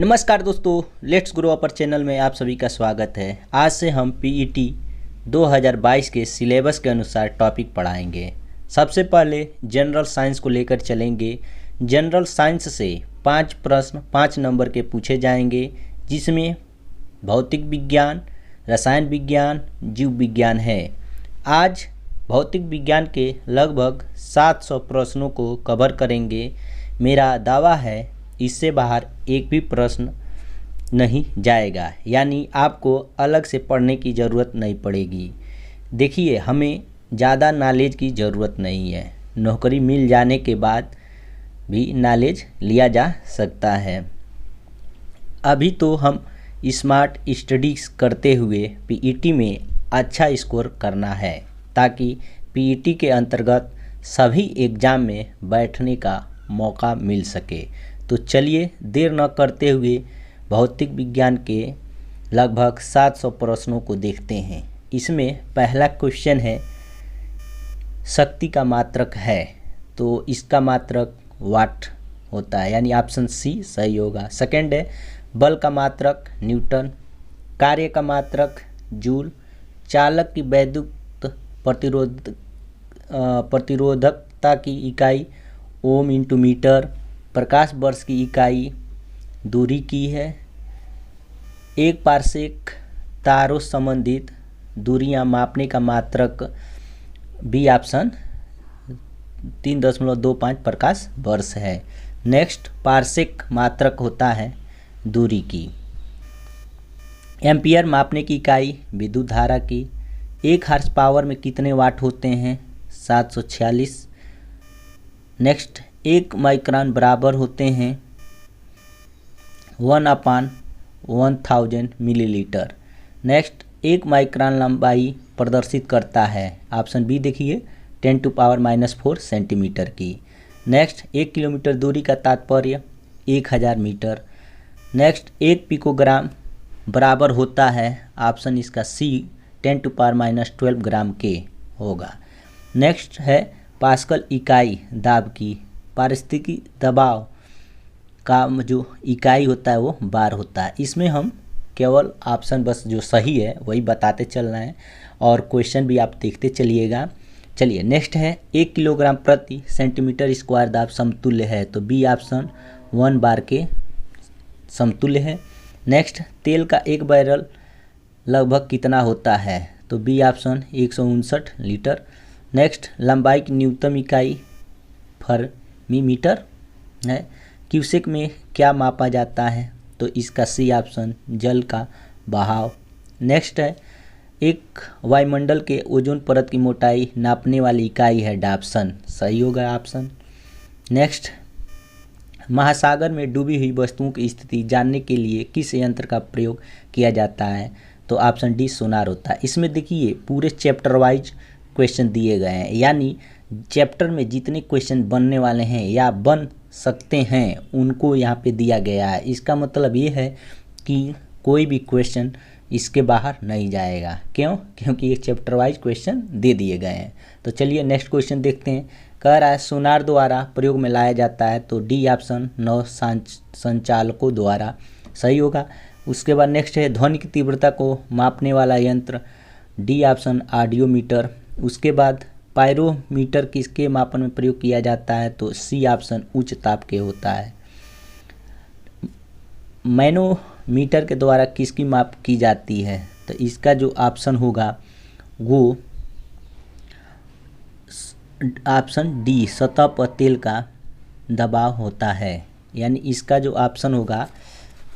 नमस्कार दोस्तों, let's grow upper channel में आप सभी का स्वागत है। आज से हम पीईटी 2022 के सिलेबस के अनुसार टॉपिक पढ़ाएंगे। सबसे पहले जनरल साइंस को लेकर चलेंगे। जनरल साइंस से 5 प्रश्न 5 नंबर के पूछे जाएंगे, जिसमें भौतिक विज्ञान, रसायन विज्ञान, जीव विज्ञान है। आज भौतिक विज्ञान के लगभग 700 प्रश्नों को कवर करेंगे। मेरा दावा है इससे बाहर एक भी प्रश्न नहीं जाएगा, यानी आपको अलग से पढ़ने की ज़रूरत नहीं पड़ेगी। देखिए, हमें ज़्यादा नॉलेज की ज़रूरत नहीं है। नौकरी मिल जाने के बाद भी नॉलेज लिया जा सकता है। अभी तो हम स्मार्ट स्टडीज़ करते हुए पीईटी में अच्छा स्कोर करना है, ताकि पीईटी के अंतर्गत सभी एग्ज़ाम में बैठने का मौका मिल सके। तो चलिए देर न करते हुए भौतिक विज्ञान के लगभग 700 प्रश्नों को देखते हैं। इसमें पहला क्वेश्चन है, शक्ति का मात्रक है, तो इसका मात्रक वाट होता है, यानी ऑप्शन सी सही होगा। सेकंड है, बल का मात्रक न्यूटन, कार्य का मात्रक जूल, चालक की वैद्युत प्रतिरोधकता की इकाई ओम इंटू मीटर, प्रकाश वर्ष की इकाई दूरी की है, एक पारसेक तारों संबंधित दूरियां मापने का मात्रक बी ऑप्शन 3.25 प्रकाश वर्ष है। नेक्स्ट, पारसेक मात्रक होता है दूरी की। एम्पियर मापने की इकाई विद्युत धारा की। 1 हॉर्स पावर में कितने वाट होते हैं? 746। नेक्स्ट, 1 माइक्रोन बराबर होते हैं 1/1000 मिलीलीटर। नेक्स्ट, 1 माइक्रोन लंबाई प्रदर्शित करता है, ऑप्शन बी देखिए 10⁻⁻4 सेंटीमीटर की। नेक्स्ट, 1 किलोमीटर दूरी का तात्पर्य 1000 मीटर। नेक्स्ट, 1 पिकोग्राम बराबर होता है, ऑप्शन इसका सी 10⁻12 ग्राम के होगा। नेक्स्ट है पास्कल इकाई दाब की। पारिस्थितिकी दबाव का जो इकाई होता है वो बार होता है। इसमें हम केवल ऑप्शन बस जो सही है वही बताते चल रहे हैं, और क्वेश्चन भी आप देखते चलिएगा। चलिए, नेक्स्ट है 1 किलोग्राम प्रति सेंटीमीटर स्क्वायर दाब समतुल्य है, तो बी ऑप्शन 1 बार के समतुल्य है। नेक्स्ट, तेल का 1 बैरल लगभग कितना होता है, तो बी ऑप्शन 159 लीटर। नेक्स्ट, लंबाई की न्यूनतम इकाई मीटर है। क्यूसेक में क्या मापा जाता है, तो इसका सी ऑप्शन जल का बहाव। नेक्स्ट है, एक वायुमंडल के ओजोन परत की मोटाई नापने वाली इकाई है डाप्सन, सही होगा ऑप्शन। नेक्स्ट, महासागर में डूबी हुई वस्तुओं की स्थिति जानने के लिए किस यंत्र का प्रयोग किया जाता है, तो ऑप्शन डी सोनार होता है। इसमें देखिए पूरे चैप्टर वाइज क्वेश्चन दिए गए हैं, यानी चैप्टर में जितने क्वेश्चन बनने वाले हैं या बन सकते हैं उनको यहाँ पे दिया गया है। इसका मतलब ये है कि कोई भी क्वेश्चन इसके बाहर नहीं जाएगा। क्यों? क्योंकि ये चैप्टर वाइज क्वेश्चन दे दिए गए हैं। तो चलिए नेक्स्ट क्वेश्चन देखते हैं। कह रहा है सोनार द्वारा प्रयोग में लाया जाता है, तो डी ऑप्शन नौ संचालकों द्वारा सही होगा। उसके बाद नेक्स्ट है ध्वनि की तीव्रता को मापने वाला यंत्र, डी ऑप्शन ऑडियोमीटर। उसके बाद पायरोमीटर किसके मापन में प्रयोग किया जाता है, तो सी ऑप्शन उच्च ताप के होता है। मैनोमीटर के द्वारा किसकी माप की जाती है, तो इसका जो ऑप्शन होगा वो ऑप्शन डी सतह पर तेल का दबाव होता है, यानी इसका जो ऑप्शन होगा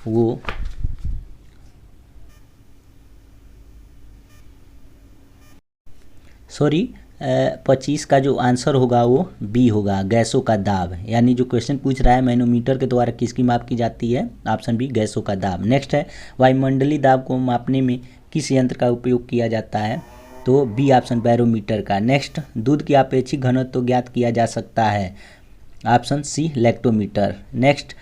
वो सॉरी 25 का जो आंसर होगा वो बी होगा, गैसों का दाब। यानी जो क्वेश्चन पूछ रहा है मैनोमीटर के द्वारा किसकी माप की जाती है, ऑप्शन बी गैसों का दाब। नेक्स्ट है वायुमंडलीय दाब को मापने में किस यंत्र का उपयोग किया जाता है, तो बी ऑप्शन बैरोमीटर का। नेक्स्ट, दूध की अपेक्षित घनत्व तो ज्ञात किया जा सकता है, ऑप्शन सी लैक्टोमीटर। नेक्स्ट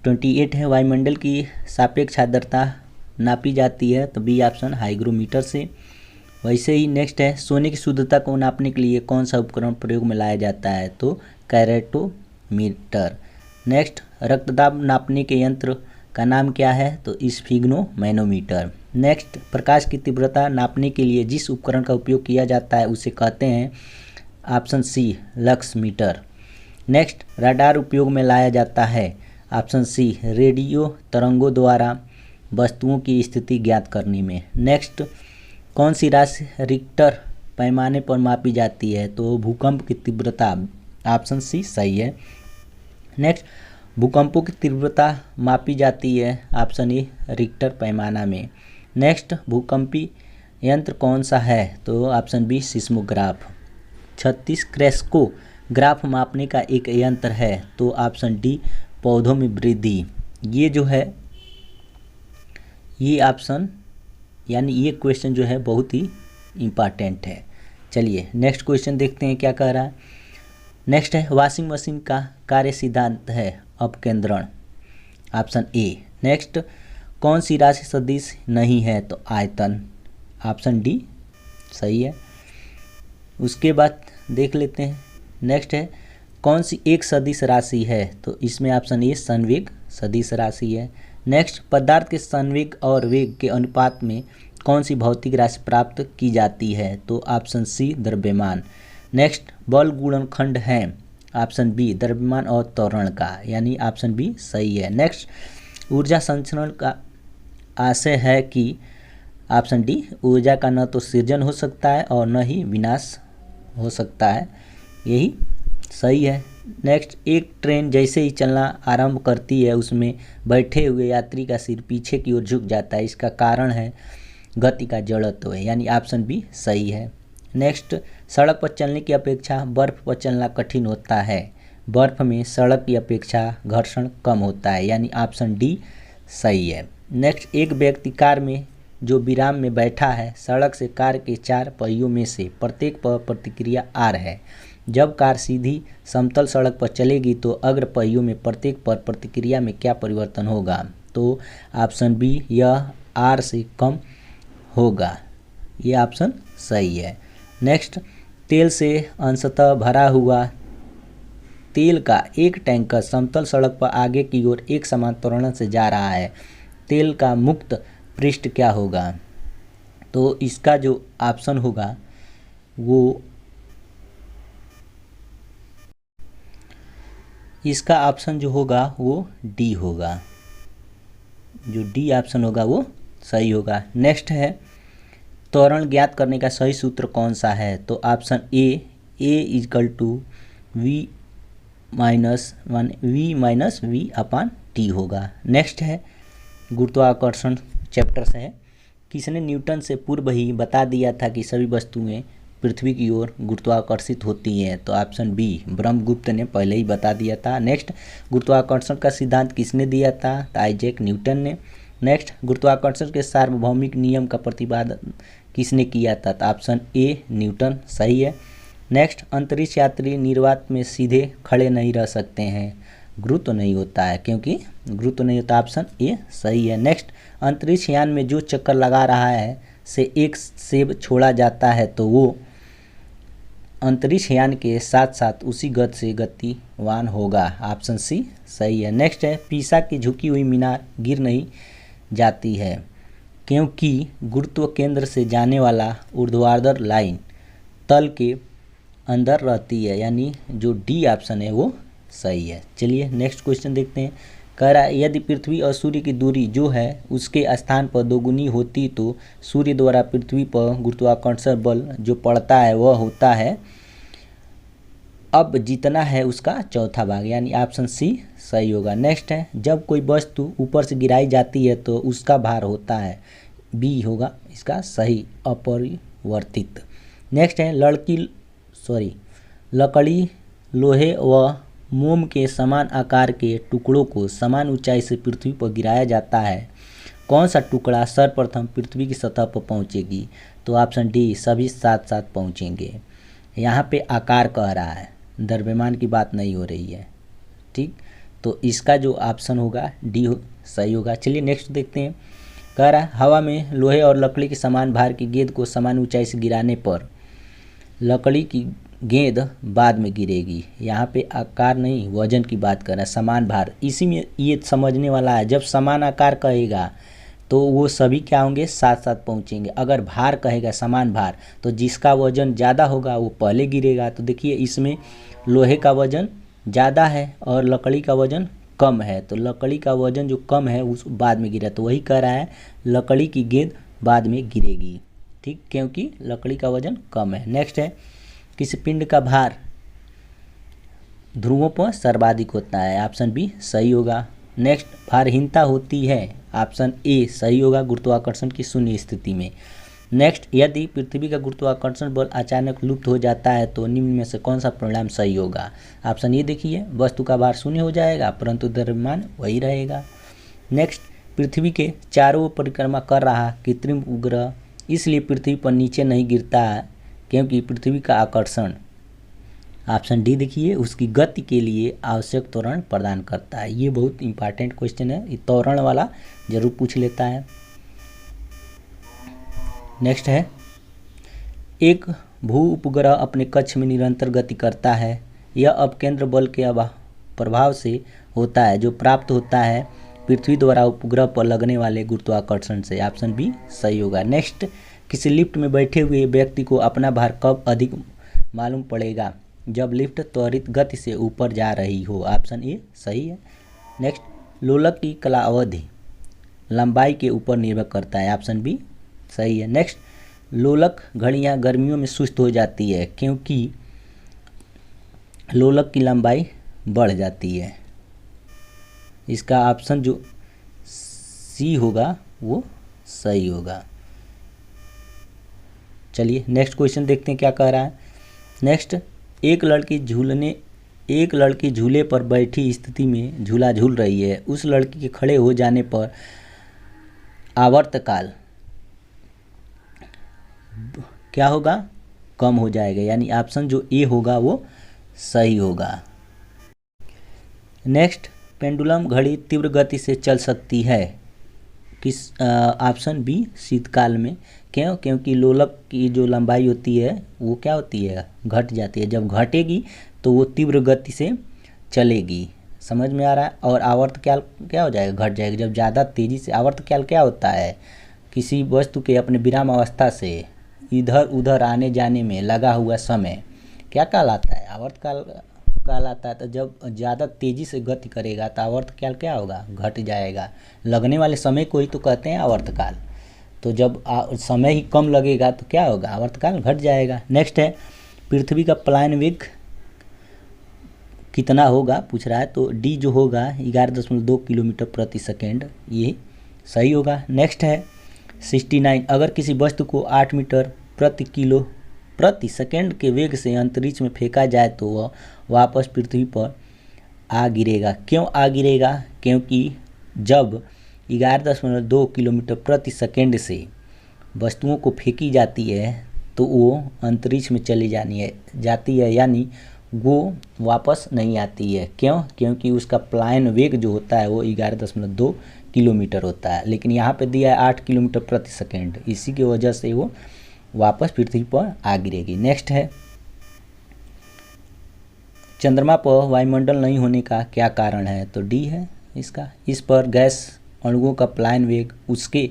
28 है वायुमंडल की सापेक्ष आर्द्रता नापी जाती है, तो बी ऑप्शन हाइग्रोमीटर से। वैसे ही नेक्स्ट है सोने की शुद्धता को नापने के लिए कौन सा उपकरण प्रयोग में लाया जाता है, तो कैरेटोमीटर। नेक्स्ट, रक्तदाब नापने के यंत्र का नाम क्या है? तो स्फिग्नोमैनोमीटर। नेक्स्ट, प्रकाश की तीव्रता नापने के लिए जिस उपकरण का उपयोग किया जाता है उसे कहते हैं, option C, lux meter. Next, radar उपयोग में लाया जाता है, ऑप्शन सी, रेडियो तरंगों द्वारा वस्तुओं की स्थिति ज्ञात करने में। नेक्स्ट, कौन सी राशि रिक्टर पैमाने पर मापी जाती है? तो भूकंप की तीव्रता, ऑप्शन सी सही है। नेक्स्ट, भूकंपों की तीव्रता मापी जाती है, ऑप्शन ए, रिक्टर पैमाना में। नेक्स्ट, भूकंपी यंत्र कौन सा है? तो ऑप्शन बी, सिस्मोग्राफ। 36 क्रेस्कोग्राफ मापने का एक यंत्र है, तो ऑप्शन डी, पौधों में वृद्धि। ये जो है ये ऑप्शन यानी ये क्वेश्चन जो है बहुत ही इम्पॉर्टेंट है। चलिए नेक्स्ट क्वेश्चन देखते हैं क्या कह रहा है। नेक्स्ट है, वॉशिंग मशीन का कार्य सिद्धांत है अपकेंद्रण, ऑप्शन ए। नेक्स्ट, कौन सी राशि सदिश नहीं है? तो आयतन, ऑप्शन डी सही है। उसके बाद देख लेते हैं, नेक्स्ट है, कौन सी एक सदिश राशि है? तो इसमें ऑप्शन ए, संवेग सदिश राशि है। नेक्स्ट, पदार्थ के संवेग और वेग के अनुपात में कौन सी भौतिक राशि प्राप्त की जाती है? तो ऑप्शन सी, द्रव्यमान। नेक्स्ट, बल गुणनखंड है, ऑप्शन बी, द्रव्यमान और त्वरण का, यानी ऑप्शन बी सही है। नेक्स्ट, ऊर्जा संचरण का आशय है कि, ऑप्शन डी, ऊर्जा का न तो सृजन हो सकता है और न ही विनाश हो सकता है, यही सही है। नेक्स्ट, एक ट्रेन जैसे ही चलना आरंभ करती है उसमें बैठे हुए यात्री का सिर पीछे की ओर झुक जाता है, इसका कारण है गति का जड़त्व है, यानी ऑप्शन बी सही है। नेक्स्ट, सड़क पर चलने की अपेक्षा बर्फ पर चलना कठिन होता है, बर्फ में सड़क की अपेक्षा घर्षण कम होता है, यानी ऑप्शन डी सही है। नेक्स्ट, एक व्यक्ति कार में जो विराम में बैठा है, सड़क से कार के 4 पहियों में से प्रत्येक पर प्रतिक्रिया आर है। जब कार सीधी समतल सड़क पर चलेगी तो अग्र पहियों में प्रत्येक पर प्रतिक्रिया में क्या परिवर्तन होगा? तो ऑप्शन बी, यह आर से कम होगा, ये ऑप्शन सही है। नेक्स्ट, तेल से अंशतः भरा हुआ तेल का एक टैंकर समतल सड़क पर आगे की ओर एक समान त्वरण से जा रहा है, तेल का मुक्त पृष्ठ क्या होगा? तो इसका जो ऑप्शन होगा वो, इसका ऑप्शन जो होगा वो डी होगा, जो डी ऑप्शन होगा वो सही होगा। नेक्स्ट है, त्वरण ज्ञात करने का सही सूत्र कौन सा है? तो option A, equal to v minus v upon t होगा। नेक्स्ट है, गुरुत्वाकर्षण चैप्टर से है, किसने न्यूटन से पूर्व ही बता दिया था कि सभी वस्तुएं पृथ्वी की ओर गुरुत्वाकर्षित होती हैं? तो ऑप्शन बी, ब्रह्मगुप्त ने पहले ही बता दिया था। नेक्स्ट, गुरुत्वाकर्षण का सिद्धांत किसने दिया था? तो आइजैक न्यूटन ने। नेक्स्ट, गुरुत्वाकर्षण के सार्वभौमिक नियम का प्रतिपादन किसने किया था? तो ऑप्शन ए, न्यूटन सही है। नेक्स्ट, अंतरिक्ष यात्री निर्वात में सीधे खड़े नहीं रह सकते हैं, गुरुत्व नहीं होता है, क्योंकि गुरुत्व नहीं होता, ऑप्शन ए सही है। नेक्स्ट, अंतरिक्ष यान में जो चक्कर लगा रहा है से एक सेब छोड़ा जाता है तो वो अंतरिक्ष यान के साथ साथ उसी गति से गतिवान होगा, ऑप्शन सी सही है। नेक्स्ट है, पीसा की झुकी हुई मीनार गिर नहीं जाती है क्योंकि गुरुत्व केंद्र से जाने वाला ऊर्ध्वाधर लाइन तल के अंदर रहती है, यानी जो डी ऑप्शन है वो सही है। चलिए नेक्स्ट क्वेश्चन देखते हैं। कह रहा है, यदि पृथ्वी और सूर्य की दूरी जो है उसके स्थान पर दोगुनी होती तो सूर्य द्वारा पृथ्वी पर गुरुत्वाकर्षण बल जो पड़ता है वह होता है अब जितना है उसका चौथा भाग, यानी ऑप्शन सी सही होगा। नेक्स्ट है, जब कोई वस्तु ऊपर से गिराई जाती है तो उसका भार होता है, बी होगा इसका सही, अपरिवर्तित। नेक्स्ट है, लकड़ी, लोहे व मोम के समान आकार के टुकड़ों को समान ऊंचाई से पृथ्वी पर गिराया जाता है, कौन सा टुकड़ा सर्वप्रथम पृथ्वी की सतह पर पहुंचेगी? तो ऑप्शन डी, सभी साथ साथ पहुंचेंगे। यहाँ पे आकार कह रहा है, द्रव्यमान की बात नहीं हो रही है, ठीक, तो इसका जो ऑप्शन होगा डी सही होगा। चलिए नेक्स्ट देखते हैं। कह रहा है, हवा में लोहे और लकड़ी के समान भार की गेंद को समान ऊंचाई से गिराने पर लकड़ी की गेंद बाद में गिरेगी। यहाँ पे आकार नहीं वजन की बात कर रहे हैं, समान भार। इसी में ये समझने वाला है, जब समान आकार कहेगा तो वो सभी क्या होंगे, साथ साथ पहुँचेंगे। अगर भार कहेगा समान भार तो जिसका वजन ज़्यादा होगा वो पहले गिरेगा। तो देखिए इसमें लोहे का वजन ज़्यादा है और लकड़ी का वजन कम है, तो लकड़ी का वजन जो कम है उस बाद में गिरा, तो वही कह रहा है लकड़ी की गेंद बाद में गिरेगी, ठीक, क्योंकि लकड़ी का वजन कम है। नेक्स्ट है, किसी पिंड का भार ध्रुवों पर सर्वाधिक होता है, ऑप्शन बी सही होगा। नेक्स्ट, भारहीनता होती है, ऑप्शन ए सही होगा, गुरुत्वाकर्षण की शून्य स्थिति में। नेक्स्ट, यदि पृथ्वी का गुरुत्वाकर्षण बल अचानक लुप्त हो जाता है तो निम्न में से कौन सा परिणाम सही होगा। ऑप्शन ए देखिए, वस्तु का भार शून्य हो जाएगा परंतु द्रव्यमान वही रहेगा। नेक्स्ट, पृथ्वी के चारों ओर परिक्रमा कर रहा कृत्रिम उपग्रह इसलिए पृथ्वी पर नीचे नहीं गिरता है क्योंकि पृथ्वी का आकर्षण, ऑप्शन डी देखिए, उसकी गति के लिए आवश्यक त्वरण प्रदान करता है। ये बहुत इंपॉर्टेंट क्वेश्चन है, ये त्वरण वाला जरूर पूछ लेता है। नेक्स्ट है, एक भू उपग्रह अपने कक्ष में निरंतर गति करता है, यह अपकेंद्र बल के प्रभाव से होता है जो प्राप्त होता है पृथ्वी द्वारा उपग्रह पर लगने वाले गुरुत्वाकर्षण से, ऑप्शन बी सही होगा। नेक्स्ट, किसी लिफ्ट में बैठे हुए व्यक्ति को अपना भार कब अधिक मालूम पड़ेगा, जब लिफ्ट त्वरित गति से ऊपर जा रही हो, ऑप्शन ए सही है। नेक्स्ट, लोलक की कला अवधि लंबाई के ऊपर निर्भर करता है, ऑप्शन बी सही है। नेक्स्ट, लोलक घड़ियां गर्मियों में सुस्त हो जाती है क्योंकि लोलक की लंबाई बढ़ जाती है, इसका ऑप्शन जो सी होगा वो सही होगा। चलिए नेक्स्ट क्वेश्चन देखते हैं क्या कह रहा है। नेक्स्ट, एक लड़की झूले पर बैठी स्थिति में झूला झूल रही है, उस लड़की के खड़े हो जाने पर आवर्तकाल क्या होगा, कम हो जाएगा, यानी ऑप्शन जो ए होगा वो सही होगा। नेक्स्ट, पेंडुलम घड़ी तीव्र गति से चल सकती है, किस, ऑप्शन बी शीतकाल में। क्यों, क्योंकि लोलक की जो लंबाई होती है वो क्या होती है, घट जाती है, जब घटेगी तो वो तीव्र गति से चलेगी, समझ में आ रहा है। और आवर्तकाल क्या हो जाएगा, घट जाएगा जब ज़्यादा तेज़ी से। आवर्तकाल क्या होता है, किसी वस्तु के अपने विराम अवस्था से इधर उधर आने जाने में लगा हुआ समय क्या कहलाता है, आवर्तकाल कहलाता है। तो जब ज़्यादा तेज़ी से गति करेगा तो आवर्तकाल क्या होगा, घट जाएगा। लगने वाले समय को ही तो कहते हैं आवर्तकाल, तो जब समय ही कम लगेगा तो क्या होगा, आवर्तकाल घट जाएगा। नेक्स्ट है, पृथ्वी का पलायन वेग कितना होगा पूछ रहा है, तो डी जो होगा 11.2 किलोमीटर प्रति सेकेंड, ये सही होगा। नेक्स्ट है 69, अगर किसी वस्तु को 8 मीटर प्रति सेकेंड के वेग से अंतरिक्ष में फेंका जाए तो वह वापस पृथ्वी पर आ गिरेगा। क्यों आ गिरेगा, क्योंकि जब 11.2 किलोमीटर प्रति सेकेंड से वस्तुओं को फेंकी जाती है तो वो अंतरिक्ष में चली जाती है, यानी वो वापस नहीं आती है। क्यों, क्योंकि उसका पलायन वेग जो होता है वो 11.2 किलोमीटर होता है, लेकिन यहाँ पे दिया है 8 किलोमीटर प्रति सेकेंड, इसी की वजह से वो वापस पृथ्वी पर आ गिरेगी। नेक्स्ट है, चंद्रमा पर वायुमंडल नहीं होने का क्या कारण है, तो डी है इसका, इस पर गैस अणुओं का पलायन वेग उसके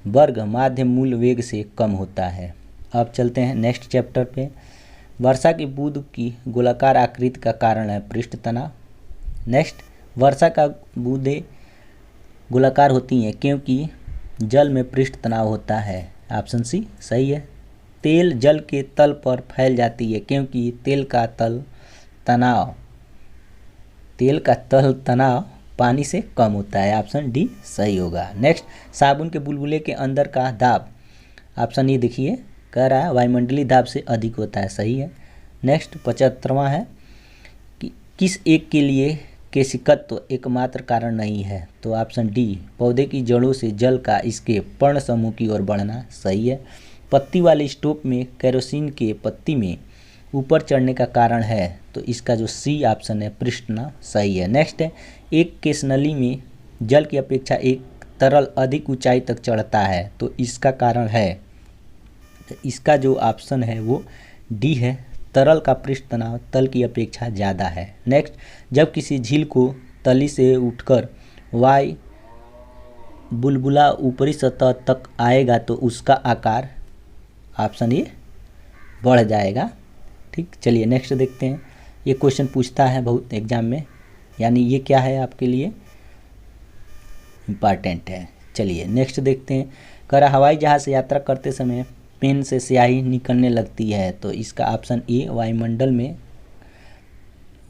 वर्ग माध्य मूल वेग से कम होता है। अब चलते हैं नेक्स्ट चैप्टर पे। वर्षा की बूंद की गोलाकार आकृति का कारण है पृष्ठ तनाव। नेक्स्ट, वर्षा का बूंदें गोलाकार होती हैं क्योंकि जल में पृष्ठ तनाव होता है, ऑप्शन सी सही है। तेल जल के तल पर फैल जाती है क्योंकि तेल का तल तनाव पानी से कम होता है, ऑप्शन डी सही होगा। नेक्स्ट, साबुन के बुलबुले के अंदर का दाब, ऑप्शन ई देखिए कह रहा है वायुमंडलीय दाब से अधिक होता है, सही है। नेक्स्ट 75वां है कि किस एक के लिए केशिकत्व एकमात्र कारण नहीं है, तो ऑप्शन डी पौधे की जड़ों से जल का इसके पर्ण समूह की ओर बढ़ना, सही है। पत्ती वाले स्टोव में केरोसिन के पत्ती में ऊपर चढ़ने का कारण है, तो इसका जो सी ऑप्शन है पृष्ठना सही है। नेक्स्ट है, एक केश नली में जल की अपेक्षा एक तरल अधिक ऊंचाई तक चढ़ता है, तो इसका कारण है, तो इसका जो ऑप्शन है वो डी है तरल का पृष्ठ तनाव तल की अपेक्षा ज़्यादा है। नेक्स्ट, जब किसी झील को तली से उठकर वाई बुलबुला ऊपरी सतह तक आएगा तो उसका आकार ऑप्शन ए बढ़ जाएगा। ठीक, चलिए नेक्स्ट देखते हैं। ये क्वेश्चन पूछता है बहुत एग्जाम में, यानी ये क्या है आपके लिए इम्पॉर्टेंट है। चलिए नेक्स्ट देखते हैं। करा हवाई जहाज से यात्रा करते समय पेन से स्याही निकलने लगती है, तो इसका ऑप्शन ए वायुमंडल में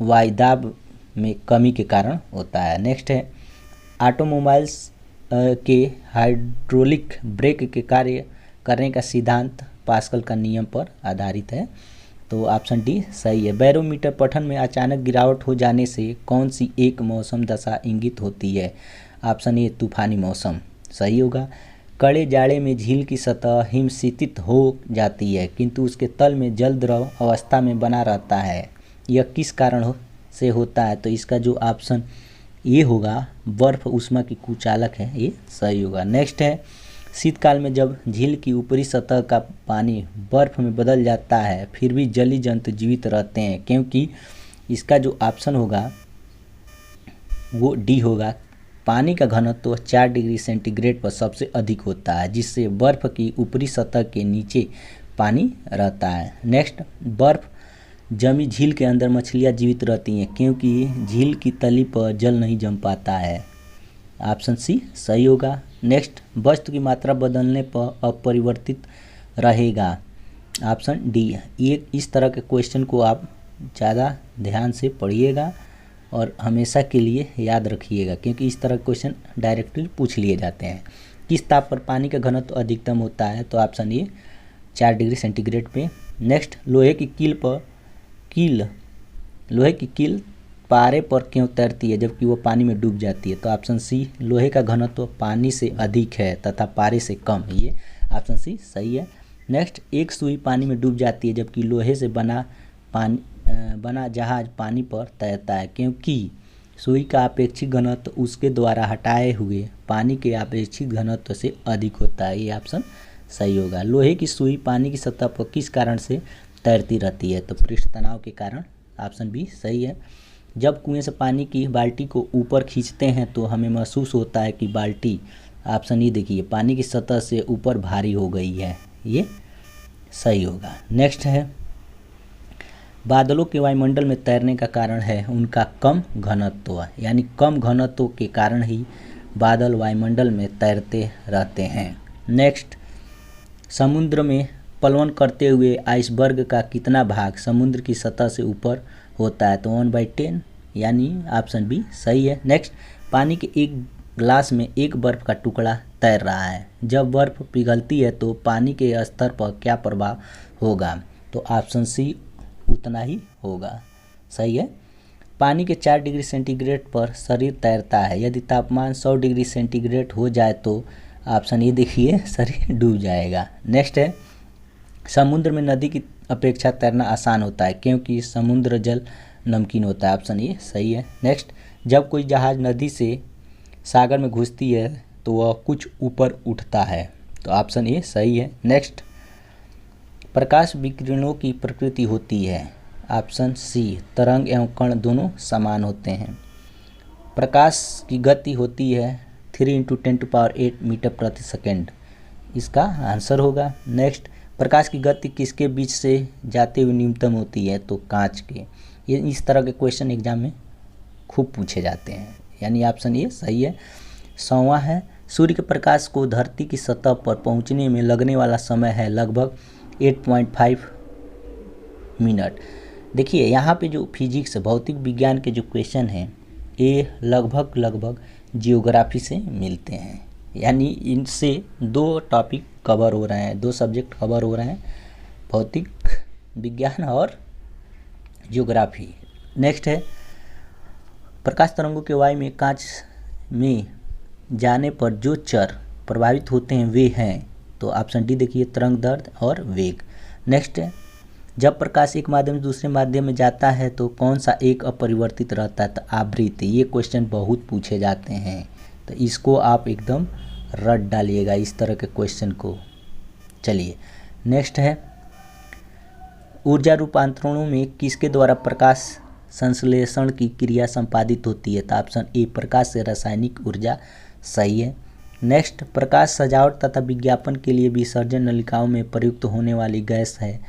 वायुदाब में कमी के कारण होता है। नेक्स्ट है, ऑटोमोबाइल्स के हाइड्रोलिक ब्रेक के कार्य करने का सिद्धांत पास्कल का नियम पर आधारित है, तो ऑप्शन डी सही है। बैरोमीटर पठन में अचानक गिरावट हो जाने से कौन सी एक मौसम दशा इंगित होती है? ऑप्शन ए तूफानी मौसम सही होगा। कड़े जाड़े में झील की सतह हिमशीतित हो जाती है किंतु उसके तल में जल द्रव अवस्था में बना रहता है, यह किस कारण से होता है? तो इसका जो ऑप्शन ये होगा बर्फ उष्मा की कुचालक है, ये सही होगा। नेक्स्ट है, शीतकाल में जब झील की ऊपरी सतह का पानी बर्फ में बदल जाता है फिर भी जलीय जंतु जीवित रहते हैं, क्योंकि इसका जो ऑप्शन होगा वो डी होगा। पानी का घनत्व 4 डिग्री सेंटीग्रेड पर सबसे अधिक होता है, जिससे बर्फ की ऊपरी सतह के नीचे पानी रहता है। नेक्स्ट, बर्फ जमी झील के अंदर मछलियाँ जीवित रहती हैं क्योंकि झील की तली पर जल नहीं जम पाता है, ऑप्शन सी सही होगा। नेक्स्ट, वस्तु की मात्रा बदलने पर अपरिवर्तित रहेगा, ऑप्शन डी। ये इस तरह के क्वेश्चन को आप ज़्यादा ध्यान से पढ़िएगा और हमेशा के लिए याद रखिएगा, क्योंकि इस तरह के क्वेश्चन डायरेक्टली पूछ लिए जाते हैं। किस ताप पर पानी का घनत्व अधिकतम होता है? तो ऑप्शन ए 4 डिग्री सेंटीग्रेड पे। नेक्स्ट, लोहे की कील पारे पर क्यों तैरती है जबकि वो पानी में डूब जाती है? तो ऑप्शन सी, लोहे का घनत्व पानी से अधिक है तथा पारे से कम, ये ऑप्शन सी सही है। नेक्स्ट, एक सुई पानी में डूब जाती है जबकि लोहे से बना जहाज पानी पर तैरता है, क्योंकि सुई का अपेक्षित घनत्व उसके द्वारा हटाए हुए पानी के अपेक्षित घनत्व से अधिक होता है, ये ऑप्शन सही होगा। लोहे की सुई पानी की सतह पर किस कारण से तैरती रहती है? तो पृष्ठ तनाव के कारण, ऑप्शन बी सही है। जब कुएं से पानी की बाल्टी को ऊपर खींचते हैं तो हमें महसूस होता है कि बाल्टी, ऑप्शन ई देखिए, पानी की सतह से ऊपर भारी हो गई है, ये सही होगा। नेक्स्ट है, बादलों के वायुमंडल में तैरने का कारण है उनका कम घनत्व, यानी कम घनत्व के कारण ही बादल वायुमंडल में तैरते रहते हैं। नेक्स्ट, समुद्र में पलवन करते हुए आइसबर्ग का कितना भाग समुद्र की सतह से ऊपर होता है? तो 1/10, यानी ऑप्शन बी सही है। नेक्स्ट, पानी के एक ग्लास में एक बर्फ का टुकड़ा तैर रहा है, जब बर्फ पिघलती है तो पानी के स्तर पर क्या प्रभाव होगा? तो ऑप्शन सी उतना ही होगा, सही है। पानी के 4 डिग्री सेंटीग्रेड पर शरीर तैरता है, यदि तापमान 100 डिग्री सेंटीग्रेड हो जाए तो ऑप्शन ये देखिए शरीर डूब जाएगा। नेक्स्ट है, समुद्र में नदी की अपेक्षा तैरना आसान होता है क्योंकि समुद्र जल नमकीन होता है, ऑप्शन ये सही है। नेक्स्ट, जब कोई जहाज नदी से सागर में घुसती है तो वह कुछ ऊपर उठता है, तो ऑप्शन ए सही है। नेक्स्ट, प्रकाश विकिरणों की प्रकृति होती है, ऑप्शन सी तरंग एवं कण दोनों समान होते हैं। प्रकाश की गति होती है 3 × 10⁸ मीटर प्रति सेकेंड, इसका आंसर होगा। नेक्स्ट, प्रकाश की गति किसके बीच से जाते हुए न्यूनतम होती है? तो कांच के। ये इस तरह के क्वेश्चन एग्जाम में खूब पूछे जाते हैं, यानी ऑप्शन ए सही है। 100वां है, सूर्य के प्रकाश को धरती की सतह पर पहुंचने में लगने वाला समय है लगभग 8.5 मिनट। देखिए यहाँ पे जो फिजिक्स भौतिक विज्ञान के जो क्वेश्चन हैं ये लगभग जियोग्राफी से मिलते हैं, यानी इनसे 2 टॉपिक कवर हो रहे हैं, 2 सब्जेक्ट कवर हो रहे हैं, भौतिक विज्ञान और जियोग्राफी। नेक्स्ट है, प्रकाश तरंगों के वायु में कांच में जाने पर जो चर प्रभावित होते हैं वे हैं, तो ऑप्शन डी देखिए तरंग दैर्ध्य और वेग। नेक्स्ट है, जब प्रकाश एक माध्यम से दूसरे माध्यम में जाता है तो कौन सा एक अपरिवर्तित रहता है? तो आवृत्ति। ये क्वेश्चन बहुत पूछे जाते हैं, तो इसको आप एकदम रट डालिएगा इस तरह के क्वेश्चन को। चलिए नेक्स्ट है, ऊर्जा रूपांतरणों में किसके द्वारा प्रकाश संश्लेषण की क्रिया संपादित होती है? तो ऑप्शन ए प्रकाश से रासायनिक ऊर्जा सही है। नेक्स्ट, प्रकाश सजावट तथा विज्ञापन के लिए विसर्जन नलिकाओं में प्रयुक्त होने वाली गैस है,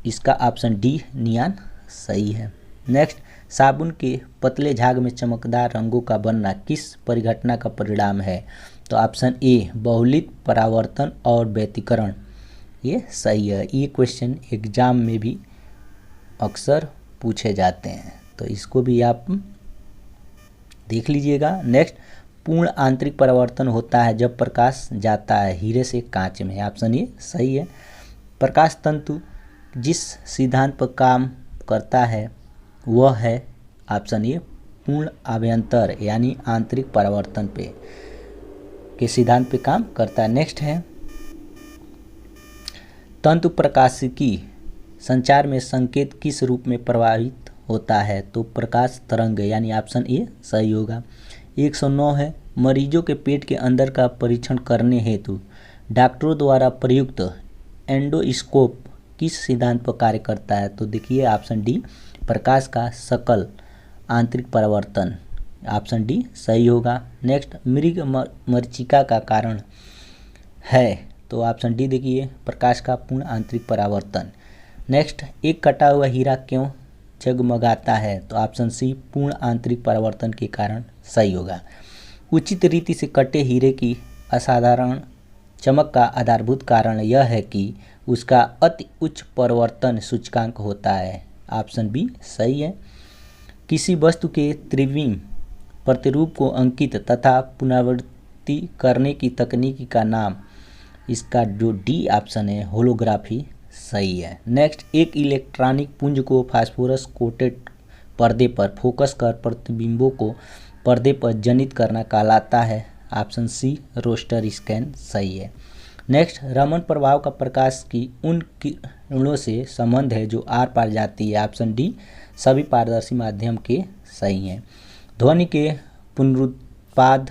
इसका ऑप्शन डी नियान सही है। नेक्स्ट, साबुन के पतले झाग में चमकदार रंगों का बनना किस परिघटना का परिणाम है? तो ऑप्शन ए बहुलित परावर्तन और व्यतिकरण, ये सही है। ये क्वेश्चन एग्जाम में भी अक्सर पूछे जाते हैं, तो इसको भी आप देख लीजिएगा। नेक्स्ट, पूर्ण आंतरिक परावर्तन होता है जब प्रकाश जाता है हीरे से कांच में, ऑप्शन ए सही है। प्रकाश तंतु जिस सिद्धांत पर काम करता है वह है ऑप्शन ए पूर्ण आभ्यंतर यानी आंतरिक परावर्तन पे के सिद्धांत पे काम करता है। नेक्स्ट है, तंतु प्रकाशिकी संचार में संकेत किस रूप में प्रवाहित होता है? तो प्रकाश तरंग यानी ऑप्शन ए सही होगा। 109 है, मरीजों के पेट के अंदर का परीक्षण करने हेतु डॉक्टरों द्वारा प्रयुक्त एंडोस्कोप किस सिद्धांत पर कार्य करता है? तो देखिए ऑप्शन डी प्रकाश का सकल आंतरिक परावर्तन, ऑप्शन डी सही होगा। नेक्स्ट, मृग मरीचिका का कारण है, तो ऑप्शन डी देखिए प्रकाश का पूर्ण आंतरिक परावर्तन। नेक्स्ट, एक कटा हुआ हीरा क्यों जगमगाता है? तो ऑप्शन सी पूर्ण आंतरिक परावर्तन के कारण सही होगा। उचित रीति से कटे हीरे की असाधारण चमक का आधारभूत कारण यह है कि उसका अति उच्च परावर्तन सूचकांक होता है, ऑप्शन बी सही है। किसी वस्तु के त्रिविम प्रतिरूप को अंकित तथा पुनरावृत्ति करने की तकनीक का नाम, इसका जो डी ऑप्शन है होलोग्राफी सही है। नेक्स्ट, एक इलेक्ट्रॉनिक पुंज को फास्फोरस कोटेड पर्दे पर फोकस कर प्रतिबिंबों को पर्दे पर जनित करना कहलाता है, ऑप्शन सी रोस्टर स्कैन सही है। नेक्स्ट, रमन प्रभाव का प्रकाश की उन किरणों से संबंध है जो आर पार जाती है, ऑप्शन डी सभी पारदर्शी माध्यम के सही हैं। ध्वनि के पुनरुत्पाद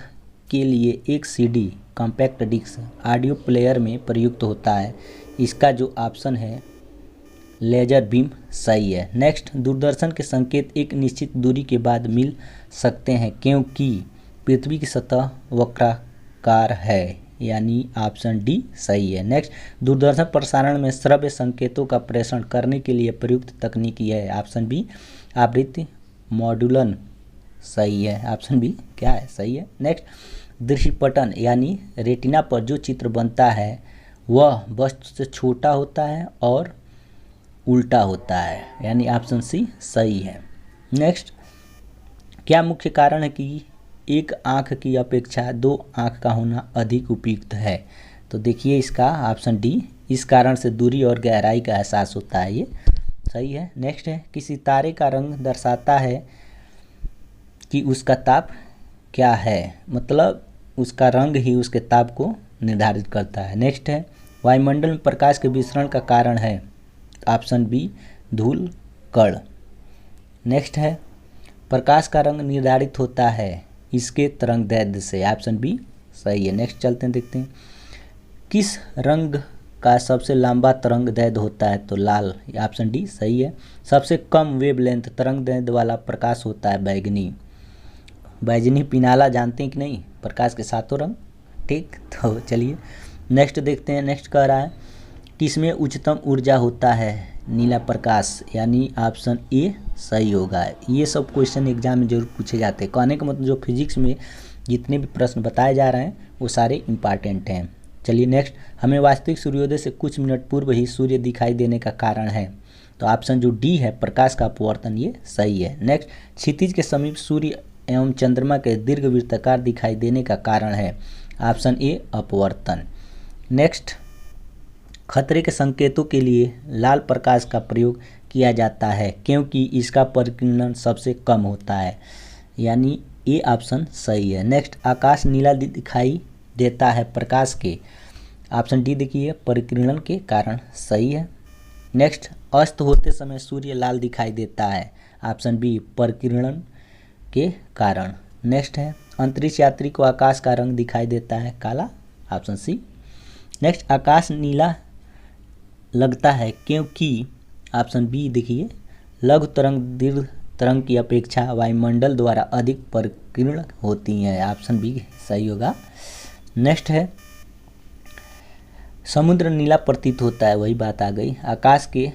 के लिए एक CD compact disc audio player में प्रयुक्त होता है, इसका जो ऑप्शन है लेजर बीम सही है। नेक्स्ट, दूरदर्शन के संकेत एक निश्चित दूरी के बाद मिल सकते हैं क्योंकि पृथ्वी की सतह वक्राकार है, यानी ऑप्शन डी सही है। नेक्स्ट, दूरदर्शन प्रसारण में श्रव्य संकेतों का प्रेषण करने के लिए प्रयुक्त तकनीकी है, ऑप्शन बी आवृत्ति मॉड्यूलन सही है, ऑप्शन बी क्या है सही है। नेक्स्ट, दृश्यपटन यानी रेटिना पर जो चित्र बनता है वह वस्तु से छोटा होता है और उल्टा होता है, यानी ऑप्शन सी सही है। नेक्स्ट, क्या मुख्य कारण है कि एक आँख की अपेक्षा दो आँख का होना अधिक उपयुक्त है? तो देखिए इसका ऑप्शन डी इस कारण से दूरी और गहराई का एहसास होता है, ये सही है। नेक्स्ट है, किसी तारे का रंग दर्शाता है कि उसका ताप क्या है, मतलब उसका रंग ही उसके ताप को निर्धारित करता है। नेक्स्ट है, वायुमंडल में प्रकाश के विसरण का कारण है, ऑप्शन बी धूल कण। नेक्स्ट है, प्रकाश का रंग निर्धारित होता है इसके तरंगदैर्ध्य से, ऑप्शन बी सही है। नेक्स्ट चलते हैं, देखते हैं किस रंग का सबसे लंबा तरंगदैर्ध्य होता है? तो लाल, ऑप्शन डी सही है। सबसे कम वेवलेंथ तरंगदैर्ध्य वाला प्रकाश होता है बैगनी। बैगनी पिनाला जानते हैं कि नहीं, प्रकाश के सातों रंग, ठीक। तो चलिए नेक्स्ट देखते हैं। नेक्स्ट कह रहा है किसमें उच्चतम ऊर्जा होता है? नीला प्रकाश, यानी ऑप्शन ए सही होगा। ये सब क्वेश्चन एग्जाम में जरूर पूछे जाते हैं, कहने का मतलब जो फिजिक्स में जितने भी प्रश्न बताए जा रहे हैं वो सारे इंपॉर्टेंट हैं। चलिए नेक्स्ट, हमें वास्तविक सूर्योदय से कुछ मिनट पूर्व ही सूर्य दिखाई देने का कारण है? तो ऑप्शन जो डी है प्रकाश का अपवर्तन, ये सही है। नेक्स्ट, क्षितिज के समीप सूर्य एवं चंद्रमा के दीर्घवृत्ताकार दिखाई देने का कारण है? ऑप्शन ए अपवर्तन। नेक्स्ट, खतरे के संकेतों के लिए लाल प्रकाश का प्रयोग किया जाता है क्योंकि इसका परिकीर्णन सबसे कम होता है, यानी ए ऑप्शन सही है। नेक्स्ट, आकाश नीला दिखाई देता है प्रकाश के, ऑप्शन डी देखिए परिकीर्णन के कारण सही है। नेक्स्ट, अस्त होते समय सूर्य लाल दिखाई देता है, ऑप्शन बी परिकीर्णन के कारण। नेक्स्ट है, अंतरिक्ष यात्री को आकाश का रंग दिखाई देता है काला, ऑप्शन सी। नेक्स्ट, आकाश नीला लगता है क्योंकि ऑप्शन बी देखिए, लघु तरंग दीर्घ तरंग की अपेक्षा वायुमंडल द्वारा अधिक परिकीर्ण होती हैं। ऑप्शन बी सही होगा। नेक्स्ट है, समुद्र नीला प्रतीत होता है, वही बात आ गई, आकाश के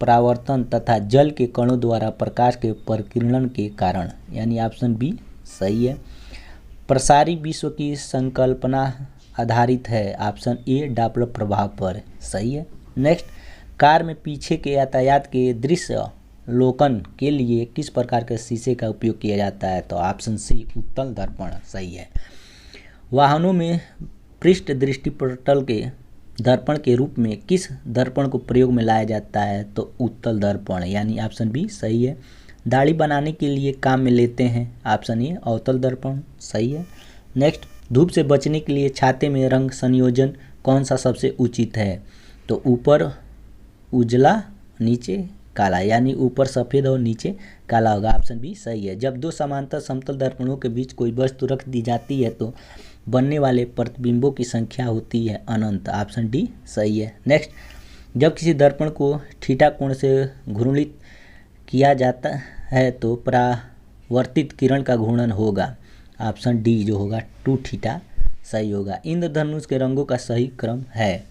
परावर्तन तथा जल के कणों द्वारा प्रकाश के परिकीर्णन के कारण, यानी ऑप्शन बी सही है। प्रसारी विश्व की संकल्पना आधारित है, ऑप्शन ए डॉपलर प्रभाव पर, सही है। नेक्स्ट, कार में पीछे के यातायात के दृश्य लोकन के लिए किस प्रकार के शीशे का उपयोग किया जाता है, तो ऑप्शन सी उत्तल दर्पण, सही है। वाहनों में पृष्ठ दृष्टिपटल के दर्पण के रूप में किस दर्पण को प्रयोग में लाया जाता है, तो उत्तल दर्पण, यानी ऑप्शन बी सही है। दाढ़ी बनाने के लिए काम में लेते हैं, ऑप्शन ए अवतल दर्पण, सही है। नेक्स्ट, धूप से बचने के लिए छाते में रंग संयोजन कौन सा सबसे उचित है, तो ऊपर उजला नीचे काला, यानी ऊपर सफ़ेद और नीचे काला होगा, ऑप्शन बी सही है। जब दो समांतर समतल दर्पणों के बीच कोई वस्तु रख दी जाती है तो बनने वाले प्रतिबिंबों की संख्या होती है अनंत, ऑप्शन डी सही है। नेक्स्ट, जब किसी दर्पण को थीटा कोण से घूर्णित किया जाता है तो परावर्तित किरण का घूर्णन होगा, ऑप्शन डी जो होगा 2 थीटा सही होगा। इंद्रधनुष के रंगों का सही क्रम है,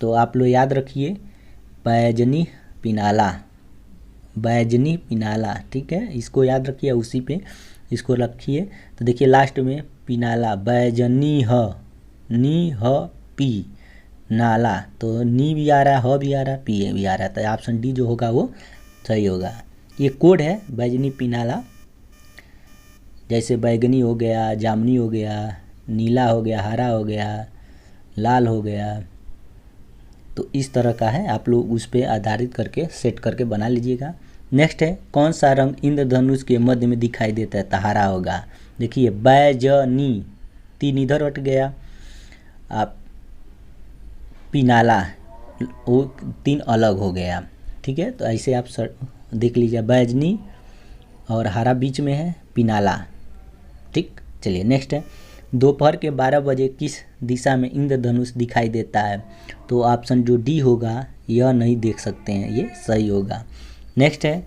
तो आप लोग याद रखिए, बैजनी पिनाला, बैजनी पिनाला, ठीक है, इसको याद रखिए, उसी पे इसको रखिए। तो देखिए लास्ट में पिनाला, बैजनी ह, नी ह पी नाला, तो नी भी आ रहा है, ह भी आ रहा है, पी भी आ रहा है, तो ऑप्शन डी जो होगा वो सही होगा। ये कोड है बैजनी पिनाला, जैसे बैगनी हो गया, जामुनी हो गया, नीला हो गया, हरा हो गया, लाल हो गया, तो इस तरह का है, आप लोग उस पर आधारित करके सेट करके बना लीजिएगा। नेक्स्ट है, कौन सा रंग इंद्रधनुष के मध्य में दिखाई देता है, तो हरा होगा। देखिए बैजनी, तीन इधर हट गया, आप पिनाला, वो 3 अलग हो गया, ठीक है, तो ऐसे आप देख लीजिए, बैजनी और हरा बीच में है, पिनाला, ठीक। चलिए नेक्स्ट है, दोपहर के 12 बजे किस दिशा में इंद्रधनुष दिखाई देता है, तो ऑप्शन जो डी होगा, यह नहीं देख सकते हैं, ये सही होगा। नेक्स्ट है,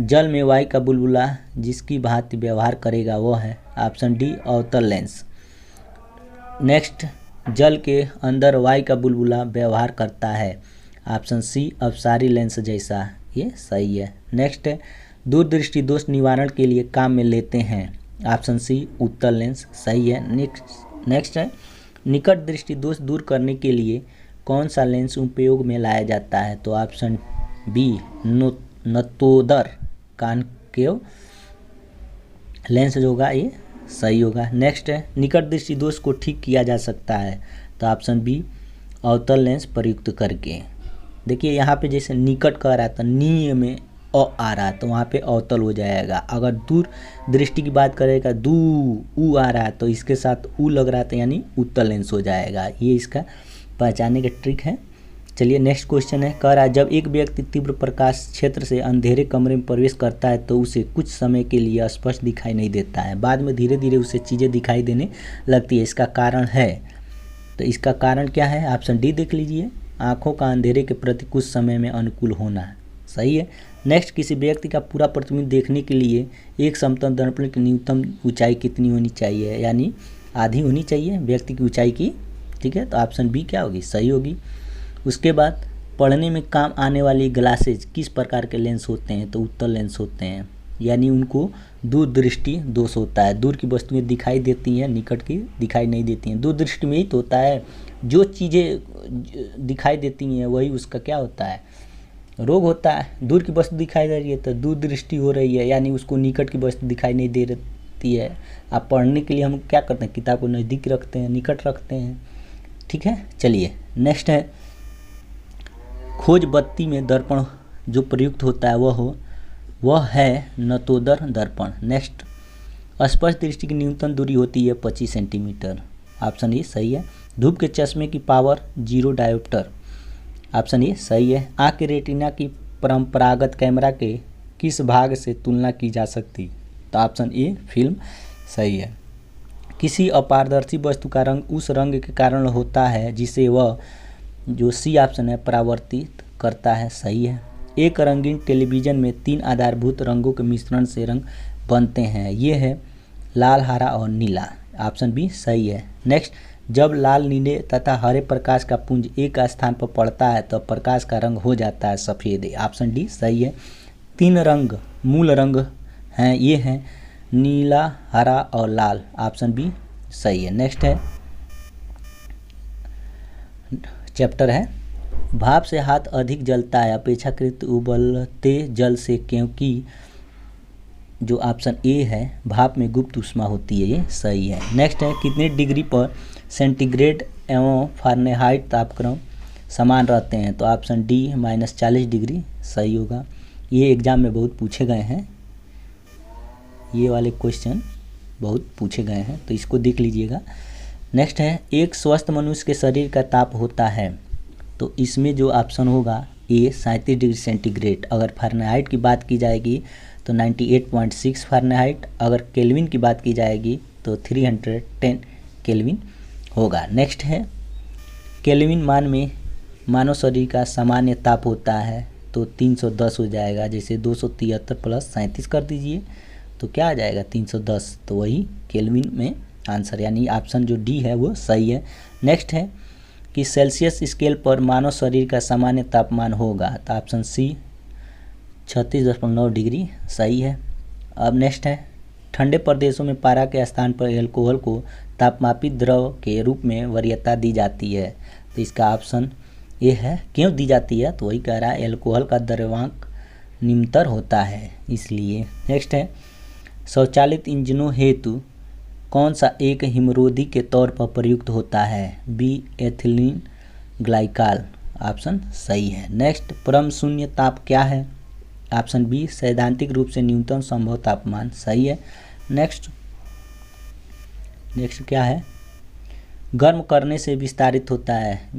जल में वायु का बुलबुला जिसकी भांति व्यवहार करेगा वह है, ऑप्शन डी अवतल लेंस। नेक्स्ट, जल के अंदर वायु का बुलबुला व्यवहार करता है, ऑप्शन सी अपसारी लेंस जैसा, ये सही है। नेक्स्ट है, दूरदृष्टि दोष निवारण के लिए काम में लेते हैं, ऑप्शन सी उत्तल लेंस, सही है। नेक्स्ट है, निकट दृष्टि दोष दूर करने के लिए कौन सा लेंस उपयोग में लाया जाता है, तो ऑप्शन बी नतोदर कॉनकेव लेंस जो होगा ये सही होगा। नेक्स्ट है, निकट दृष्टि दोष को ठीक किया जा सकता है, तो ऑप्शन बी अवतल लेंस प्रयुक्त करके। देखिए यहाँ पे जैसे निकट कह रहा था, नी में अ आ रहा है तो वहाँ पे अवतल हो जाएगा। अगर दूर दृष्टि की बात करेगा, दू ऊ आ रहा है तो इसके साथ ऊ लग रहा था, यानी उत्तल लेंस हो जाएगा। ये इसका पहचानने का ट्रिक है। चलिए नेक्स्ट क्वेश्चन है, कह रहा है जब एक व्यक्ति तीव्र प्रकाश क्षेत्र से अंधेरे कमरे में प्रवेश करता है तो उसे कुछ समय के लिए स्पष्ट दिखाई नहीं देता है, बाद में धीरे धीरे उसे चीज़ें दिखाई देने लगती है, इसका कारण है, तो इसका कारण क्या है, ऑप्शन डी देख लीजिए, आँखों का अंधेरे के प्रति कुछ समय में अनुकूल होना, सही है। नेक्स्ट, किसी व्यक्ति का पूरा प्रतिबिंब देखने के लिए एक समतल दर्पण की न्यूनतम ऊंचाई कितनी होनी चाहिए, यानी आधी होनी चाहिए व्यक्ति की ऊंचाई की, ठीक है, तो ऑप्शन बी क्या होगी, सही होगी। उसके बाद, पढ़ने में काम आने वाली ग्लासेज किस प्रकार के लेंस होते हैं, तो उत्तल लेंस होते हैं, यानी उनको दूर दृष्टि दोष होता है, दूर की वस्तुएं दिखाई देती हैं, निकट की दिखाई नहीं देती हैं। दूर दृष्टि में ही तो होता है, जो चीज़ें दिखाई देती हैं वही उसका क्या होता है, रोग होता है। दूर की वस्तु दिखाई दे रही है तो दूर दृष्टि हो रही है, यानी उसको निकट की वस्तु दिखाई नहीं दे रही है। आप पढ़ने के लिए हम क्या करते हैं, किताब को नज़दीक रखते हैं, निकट रखते हैं, ठीक है। चलिए नेक्स्ट है, खोज बत्ती में दर्पण जो प्रयुक्त होता है वह है नतोदर दर्पण। नेक्स्ट, स्पष्ट दृष्टि की न्यूनतम दूरी होती है 25 सेंटीमीटर, ऑप्शन ए सही है। धूप के चश्मे की पावर 0 डायोप्टर, ऑप्शन ए सही है। आँख के रेटिना की परंपरागत कैमरा के किस भाग से तुलना की जा सकती, तो ऑप्शन ए फिल्म, सही है। किसी अपारदर्शी वस्तु का रंग उस रंग के कारण होता है जिसे वह, जो सी ऑप्शन है, परावर्तित करता है, सही है। एक रंगीन टेलीविज़न में 3 आधारभूत रंगों के मिश्रण से रंग बनते हैं, ये है लाल, हरा और नीला, ऑप्शन बी सही है। नेक्स्ट, जब लाल, नीले तथा हरे प्रकाश का पुंज एक स्थान पर पड़ता है तो प्रकाश का रंग हो जाता है सफ़ेद, ऑप्शन डी सही है। 3 रंग मूल रंग हैं, ये हैं नीला, हरा और लाल, ऑप्शन बी सही है। नेक्स्ट है चैप्टर है भाप से हाथ अधिक जलता है अपेक्षाकृत उबलते जल से, क्योंकि जो ऑप्शन ए है भाप में गुप्त ऊष्मा होती है, ये सही है। नेक्स्ट है कितने डिग्री पर सेंटीग्रेड एवं फ़ारेनहाइट तापक्रम समान रहते हैं, तो ऑप्शन डी -40 डिग्री सही होगा। ये एग्ज़ाम में बहुत पूछे गए हैं, ये वाले क्वेश्चन बहुत पूछे गए हैं, तो इसको देख लीजिएगा। नेक्स्ट है एक स्वस्थ मनुष्य के शरीर का ताप होता है, तो इसमें जो ऑप्शन होगा ए 37 डिग्री सेंटीग्रेड। अगर फ़ारेनहाइट की बात की जाएगी तो 98.6 फ़ारेनहाइट, अगर केल्विन की बात की जाएगी तो 310 केल्विन होगा। नेक्स्ट है केल्विन मान में मानव शरीर का सामान्य ताप होता है, तो 310 हो जाएगा। जैसे 273 + 37 कर दीजिए तो क्या आ जाएगा 310, तो वही केल्विन में आंसर, यानी ऑप्शन जो डी है वो सही है। नेक्स्ट है कि सेल्सियस स्केल पर मानव शरीर का सामान्य तापमान होगा, तो ऑप्शन सी 36.9 डिग्री सही है। अब नेक्स्ट है ठंडे प्रदेशों में पारा के स्थान पर एल्कोहल को तापमापित द्रव के रूप में वरीयता दी जाती है, तो इसका ऑप्शन ये है क्यों दी जाती है, तो वही कह रहा है एल्कोहल का द्रव्यांक निम्नतर होता है इसलिए। नेक्स्ट है स्वचालित इंजनों हेतु कौन सा एक हिमरोधी के तौर पर प्रयुक्त होता है, बी एथिलीन ग्लाइकॉल, ऑप्शन सही है। नेक्स्ट परम शून्य ताप क्या है, ऑप्शन बी सैद्धांतिक रूप से न्यूनतम संभव तापमान, सही है। नेक्स्ट क्या है गर्म करने से विस्तारित होता है,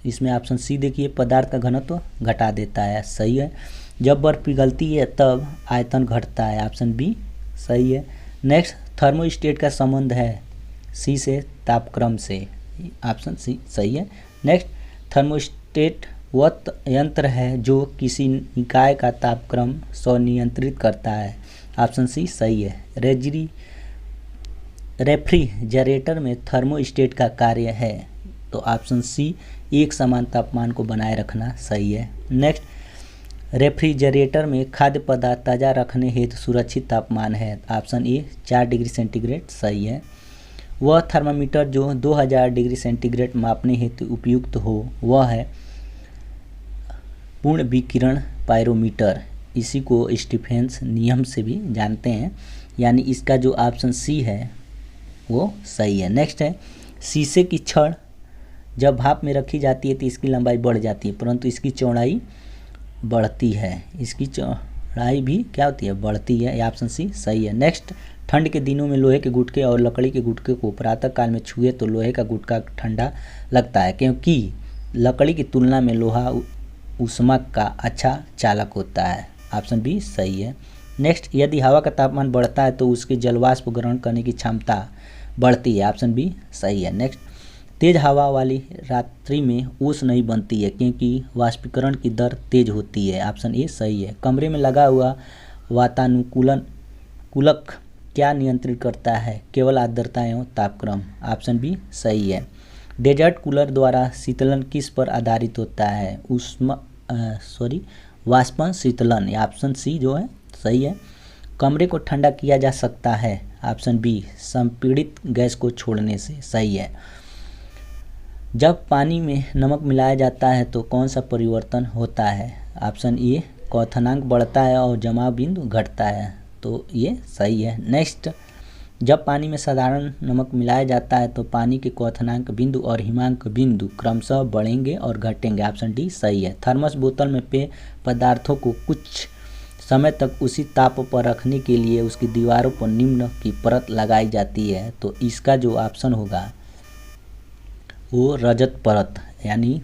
इसमें ऑप्शन सी देखिए पदार्थ का घनत्व घटा देता है, सही है। जब बर्फ पिघलती है तब आयतन घटता है, ऑप्शन बी सही है। नेक्स्ट थर्मोस्टेट का संबंध है सी से तापक्रम से, ऑप्शन सी सही है। नेक्स्ट थर्मोस्टेट वह यंत्र है जो किसी निकाय का तापक्रम स्वनियंत्रित करता है, ऑप्शन सी सही है। रेफ्रिजरेटर में थर्मोस्टेट का कार्य है, तो ऑप्शन सी एक समान तापमान को बनाए रखना, सही है। नेक्स्ट रेफ्रिजरेटर में खाद्य पदार्थ ताज़ा रखने हेतु सुरक्षित तापमान है, ऑप्शन ए 4 डिग्री सेंटीग्रेड सही है। वह थर्मामीटर जो 2000 डिग्री सेंटीग्रेड मापने हेतु उपयुक्त हो वह है पूर्ण विकिरण पायरोमीटर, इसी को स्टीफेंस नियम से भी जानते हैं, यानी इसका जो ऑप्शन सी है वो सही है। नेक्स्ट है शीशे की छड़ जब भाप में रखी जाती है तो इसकी लंबाई बढ़ जाती है परंतु इसकी चौड़ाई बढ़ती है, इसकी चौड़ाई भी क्या होती है बढ़ती है, ये ऑप्शन सी सही है। नेक्स्ट ठंड के दिनों में लोहे के गुटके और लकड़ी के गुटके को प्रातः काल में छुए तो लोहे का गुटका ठंडा लगता है, क्योंकि लकड़ी की तुलना में लोहा ऊष्मा का अच्छा चालक होता है, ऑप्शन बी सही है। नेक्स्ट यदि हवा का तापमान बढ़ता है तो उसके जलवाष्प ग्रहण करने की क्षमता बढ़ती है, ऑप्शन बी सही है। नेक्स्ट तेज हवा वाली रात्रि में ओस नहीं बनती है क्योंकि वाष्पीकरण की दर तेज होती है, ऑप्शन ए सही है। कमरे में लगा हुआ वातानुकूलक क्या नियंत्रित करता है, केवल आर्द्रता एवं तापक्रम, ऑप्शन बी सही है। डेजर्ट कूलर द्वारा शीतलन किस पर आधारित होता है, वाष्पन शीतलन, ऑप्शन सी जो है सही है। कमरे को ठंडा किया जा सकता है, ऑप्शन बी संपीड़ित गैस को छोड़ने से, सही है। जब पानी में नमक मिलाया जाता है तो कौन सा परिवर्तन होता है, ऑप्शन ए क्वथनांक बढ़ता है और जमाव बिंदु घटता है, तो ये सही है। नेक्स्ट जब पानी में साधारण नमक मिलाया जाता है तो पानी के क्वथनांक बिंदु और हिमांक बिंदु क्रमशः बढ़ेंगे और घटेंगे, ऑप्शन डी सही है। थर्मस बोतल में पेय पदार्थों को कुछ समय तक उसी ताप पर रखने के लिए उसकी दीवारों पर निम्न की परत लगाई जाती है, तो इसका जो ऑप्शन होगा वो रजत परत, यानी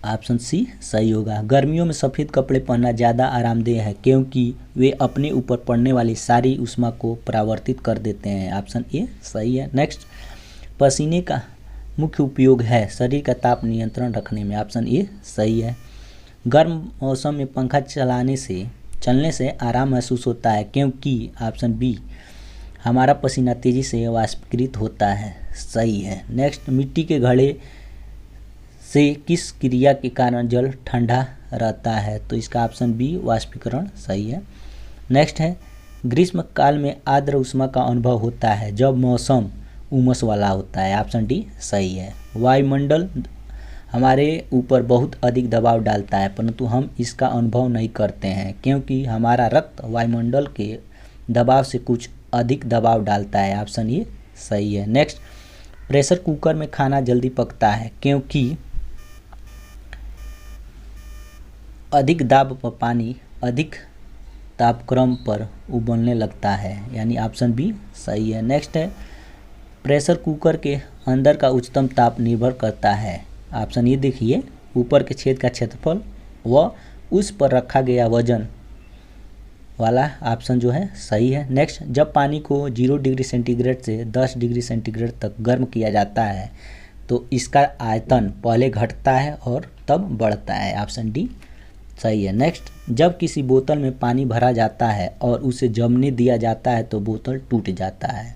ऑप्शन सी सही होगा। गर्मियों में सफ़ेद कपड़े पहनना ज़्यादा आरामदेह है क्योंकि वे अपने ऊपर पड़ने वाली सारी ऊष्मा को परावर्तित कर देते हैं, ऑप्शन ए सही है। नेक्स्ट पसीने का मुख्य उपयोग है शरीर का ताप नियंत्रण रखने में, ऑप्शन ए सही है। गर्म मौसम में पंखा चलने से आराम महसूस होता है क्योंकि ऑप्शन बी हमारा पसीना तेज़ी से वाष्पीकृत होता है, सही है। नेक्स्ट, मिट्टी के घड़े से किस क्रिया के कारण जल ठंडा रहता है? तो इसका ऑप्शन बी वाष्पीकरण सही है। नेक्स्ट है, ग्रीष्म काल में आर्द्र ऊष्मा का अनुभव होता है जब मौसम उमस वाला होता है, ऑप्शन डी सही है। वायुमंडल हमारे ऊपर बहुत अधिक दबाव डालता है परंतु हम इसका अनुभव नहीं करते हैं क्योंकि हमारा रक्त वायुमंडल के दबाव से कुछ अधिक दबाव डालता है, ऑप्शन ये सही है। नेक्स्ट, प्रेशर कुकर में खाना जल्दी पकता है क्योंकि अधिक दाब पर पानी अधिक तापक्रम पर उबलने लगता है, यानी ऑप्शन बी सही है। नेक्स्ट है, प्रेशर कुकर के अंदर का उच्चतम ताप निर्भर करता है, ऑप्शन ये देखिए ऊपर के छेद का क्षेत्रफल व उस पर रखा गया वजन वाला ऑप्शन जो है सही है। नेक्स्ट, जब पानी को 0 डिग्री सेंटीग्रेड से 10 डिग्री सेंटीग्रेड तक गर्म किया जाता है तो इसका आयतन पहले घटता है और तब बढ़ता है, ऑप्शन डी सही है। नेक्स्ट, जब किसी बोतल में पानी भरा जाता है और उसे जमने दिया जाता है तो बोतल टूट जाता है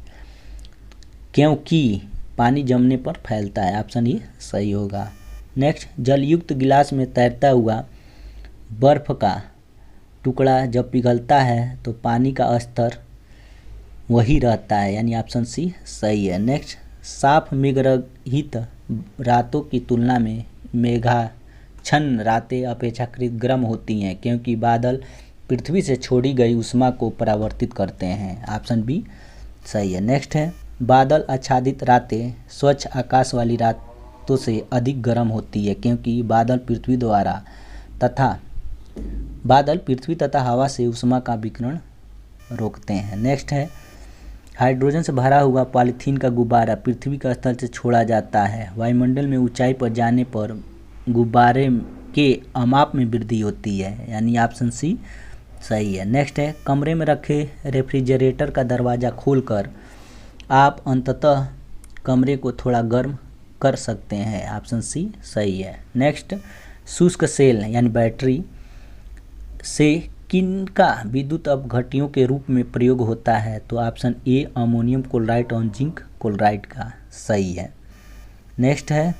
क्योंकि पानी जमने पर फैलता है, ऑप्शन ये सही होगा। नेक्स्ट, जलयुक्त गिलास में तैरता हुआ बर्फ का टुकड़ा जब पिघलता है तो पानी का स्तर वही रहता है, यानी ऑप्शन सी सही है। नेक्स्ट, साफ मेघरहित रातों की तुलना में मेघाच्छन्न रातें अपेक्षाकृत गर्म होती हैं क्योंकि बादल पृथ्वी से छोड़ी गई ऊष्मा को परावर्तित करते हैं, ऑप्शन बी सही है। नेक्स्ट है, बादल आच्छादित रातें स्वच्छ आकाश वाली रातों से अधिक गर्म होती है क्योंकि बादल पृथ्वी तथा हवा से ऊष्मा का विकिरण रोकते हैं। नेक्स्ट है, हाइड्रोजन से भरा हुआ पॉलीथीन का गुब्बारा पृथ्वी का स्थल से छोड़ा जाता है। वायुमंडल में ऊंचाई पर जाने पर गुब्बारे के अमाप में वृद्धि होती है, यानी ऑप्शन सी सही है। नेक्स्ट है, कमरे में रखे रेफ्रिजरेटर का दरवाज़ा खोलकर आप अंततः कमरे को थोड़ा गर्म कर सकते हैं, ऑप्शन सी सही है। नेक्स्ट, शुष्क सेल यानी बैटरी से किनका विद्युत अपघट्यों के रूप में प्रयोग होता है? तो ऑप्शन ए अमोनियम क्लोराइड और जिंक क्लोराइड का सही है। नेक्स्ट है,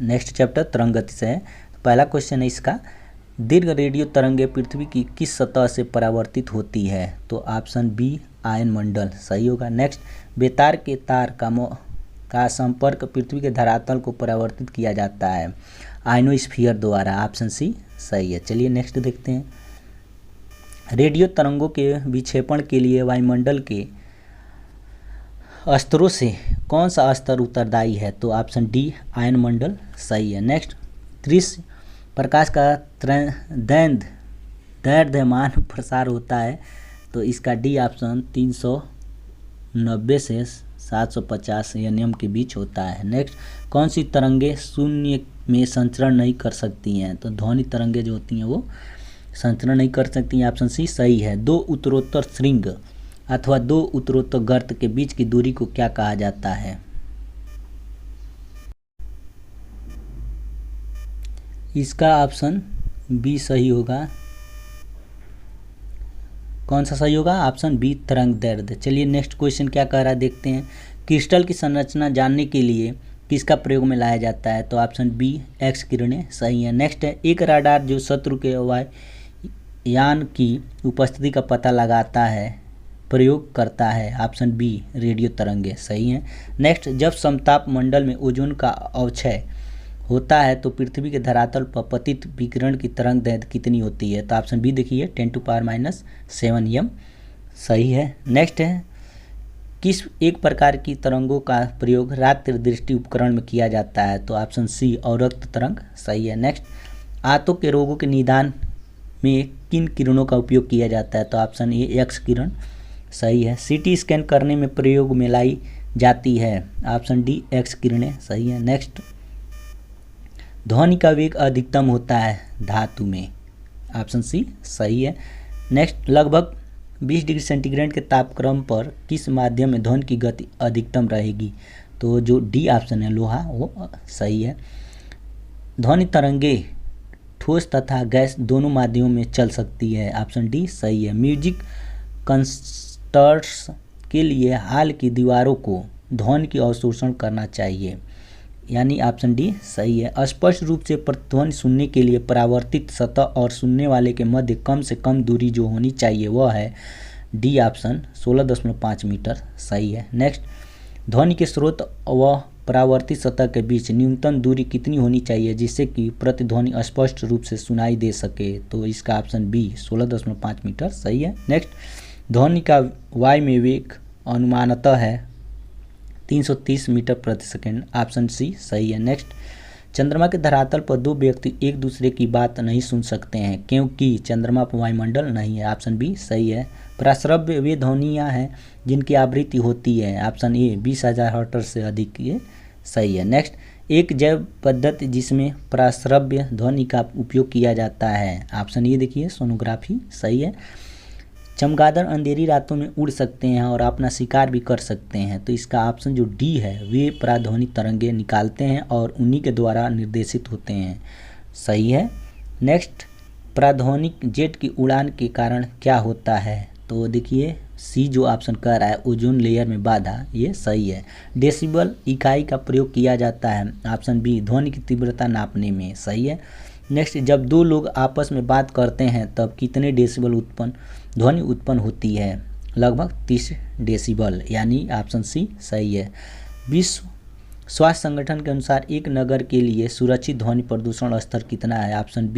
नेक्स्ट चैप्टर तरंग गति से है। पहला क्वेश्चन है इसका, दीर्घ रेडियो तरंगें पृथ्वी की किस सतह से परावर्तित होती है? तो ऑप्शन बी आयन मंडल सही होगा। नेक्स्ट, बेतार के तार का संपर्क पृथ्वी के धरातल को परावर्तित किया जाता है आयनोस्फीयर द्वारा, ऑप्शन सी सही है। चलिए नेक्स्ट देखते हैं, रेडियो तरंगों के विक्षेपण के लिए वायुमंडल के स्तरों से कौन सा स्तर उत्तरदायी है? तो ऑप्शन डी आयन मंडल सही है। नेक्स्ट, दृश्य प्रकाश का दैर्घ्यमान प्रसार होता है तो इसका डी ऑप्शन 390 से 750 nm के बीच होता है। नेक्स्ट, कौन सी तरंगे शून्य में संचरण नहीं कर सकती हैं? तो ध्वनि तरंगे जो होती हैं वो संचरण नहीं कर सकती हैं, ऑप्शन सी सही है। दो उत्तरोत्तर श्रृंग अथवा दो उत्तरोत्तर गर्त के बीच की दूरी को क्या कहा जाता है? इसका ऑप्शन बी सही होगा। कौन सा सही होगा? ऑप्शन बी तरंग दैर्ध्य। चलिए नेक्स्ट क्वेश्चन क्या कह रहा है देखते हैं, क्रिस्टल की संरचना जानने के लिए किसका प्रयोग में लाया जाता है? तो ऑप्शन बी एक्स किरणें सही है। नेक्स्ट है, एक राडार जो शत्रु के वायुयान की उपस्थिति का पता लगाता है प्रयोग करता है, ऑप्शन बी रेडियो तरंगे सही है। नेक्स्ट, जब समताप मंडल में ओजोन का अवक्षय होता है तो पृथ्वी के धरातल पर पतित विकिरण की तरंग दैर्ध्य कितनी होती है? तो ऑप्शन बी देखिए 10⁻⁷ m सही है। नेक्स्ट है, किस एक प्रकार की तरंगों का प्रयोग रात्रि दृष्टि उपकरण में किया जाता है? तो ऑप्शन सी अवरक्त तरंग सही है। नेक्स्ट, आंतों के रोगों के निदान में किन किरणों का उपयोग किया जाता है? तो ऑप्शन ए एक्स किरण सही है। सीटी स्कैन करने में प्रयोग में लाई जाती है, ऑप्शन डी एक्स किरणें सही है। नेक्स्ट, ध्वनि का वेग अधिकतम होता है धातु में, ऑप्शन सी सही है। नेक्स्ट, लगभग 20 डिग्री सेंटीग्रेड के तापक्रम पर किस माध्यम में ध्वनि की गति अधिकतम रहेगी? तो जो डी ऑप्शन है लोहा वो सही है। ध्वनि तरंगे ठोस तथा गैस दोनों माध्यमों में चल सकती है। ऑप्शन डी सही है। म्यूजिक कंसर्ट्स के लिए हाल की दीवारों को ध्वनि की अवशोषण करना चाहिए, यानी ऑप्शन डी सही है। स्पष्ट रूप से प्रतिध्वनि सुनने के लिए परावर्तित सतह और सुनने वाले के मध्य कम से कम दूरी जो होनी चाहिए वह है डी ऑप्शन 16.5 मीटर सही है। नेक्स्ट, ध्वनि के स्रोत व परावर्तित सतह के बीच न्यूनतम दूरी कितनी होनी चाहिए जिससे कि प्रतिध्वनि स्पष्ट रूप से सुनाई दे सके, तो इसका ऑप्शन बी 16.5 मीटर सही है। नेक्स्ट, ध्वनि का वायु में वेग अनुमानतः है 330 मीटर प्रति सेकेंड, ऑप्शन सी सही है। नेक्स्ट, चंद्रमा के धरातल पर दो व्यक्ति एक दूसरे की बात नहीं सुन सकते हैं क्योंकि चंद्रमा पर वायुमंडल नहीं है, ऑप्शन बी सही है। प्राश्रव्य वे ध्वनियाँ हैं जिनकी आवृत्ति होती है, ऑप्शन ए 20,000 हर्ट्ज से अधिक, ये सही है। नेक्स्ट, एक जैव पद्धति जिसमें प्राश्रव्य ध्वनि का उपयोग किया जाता है, ऑप्शन ए देखिए सोनोग्राफी सही है। चमगादड़ अंधेरी रातों में उड़ सकते हैं और अपना शिकार भी कर सकते हैं, तो इसका ऑप्शन जो डी है वे पराध्वनि तरंगे निकालते हैं और उन्हीं के द्वारा निर्देशित होते हैं, सही है। नेक्स्ट, पराध्वनिक जेट की उड़ान के कारण क्या होता है, तो देखिए सी जो ऑप्शन कह रहा है ओजोन लेयर में बाधा, ये सही है। डेसिबल इकाई का प्रयोग किया जाता है, ऑप्शन बी ध्वनि की तीव्रता नापने में, सही है। नेक्स्ट, जब दो लोग आपस में बात करते हैं तब कितने डेसिबल ध्वनि उत्पन्न होती है, लगभग 30 डेसिबल, यानी ऑप्शन सी सही है। विश्व स्वास्थ्य संगठन के अनुसार एक नगर के लिए सुरक्षित ध्वनि प्रदूषण स्तर कितना है, ऑप्शन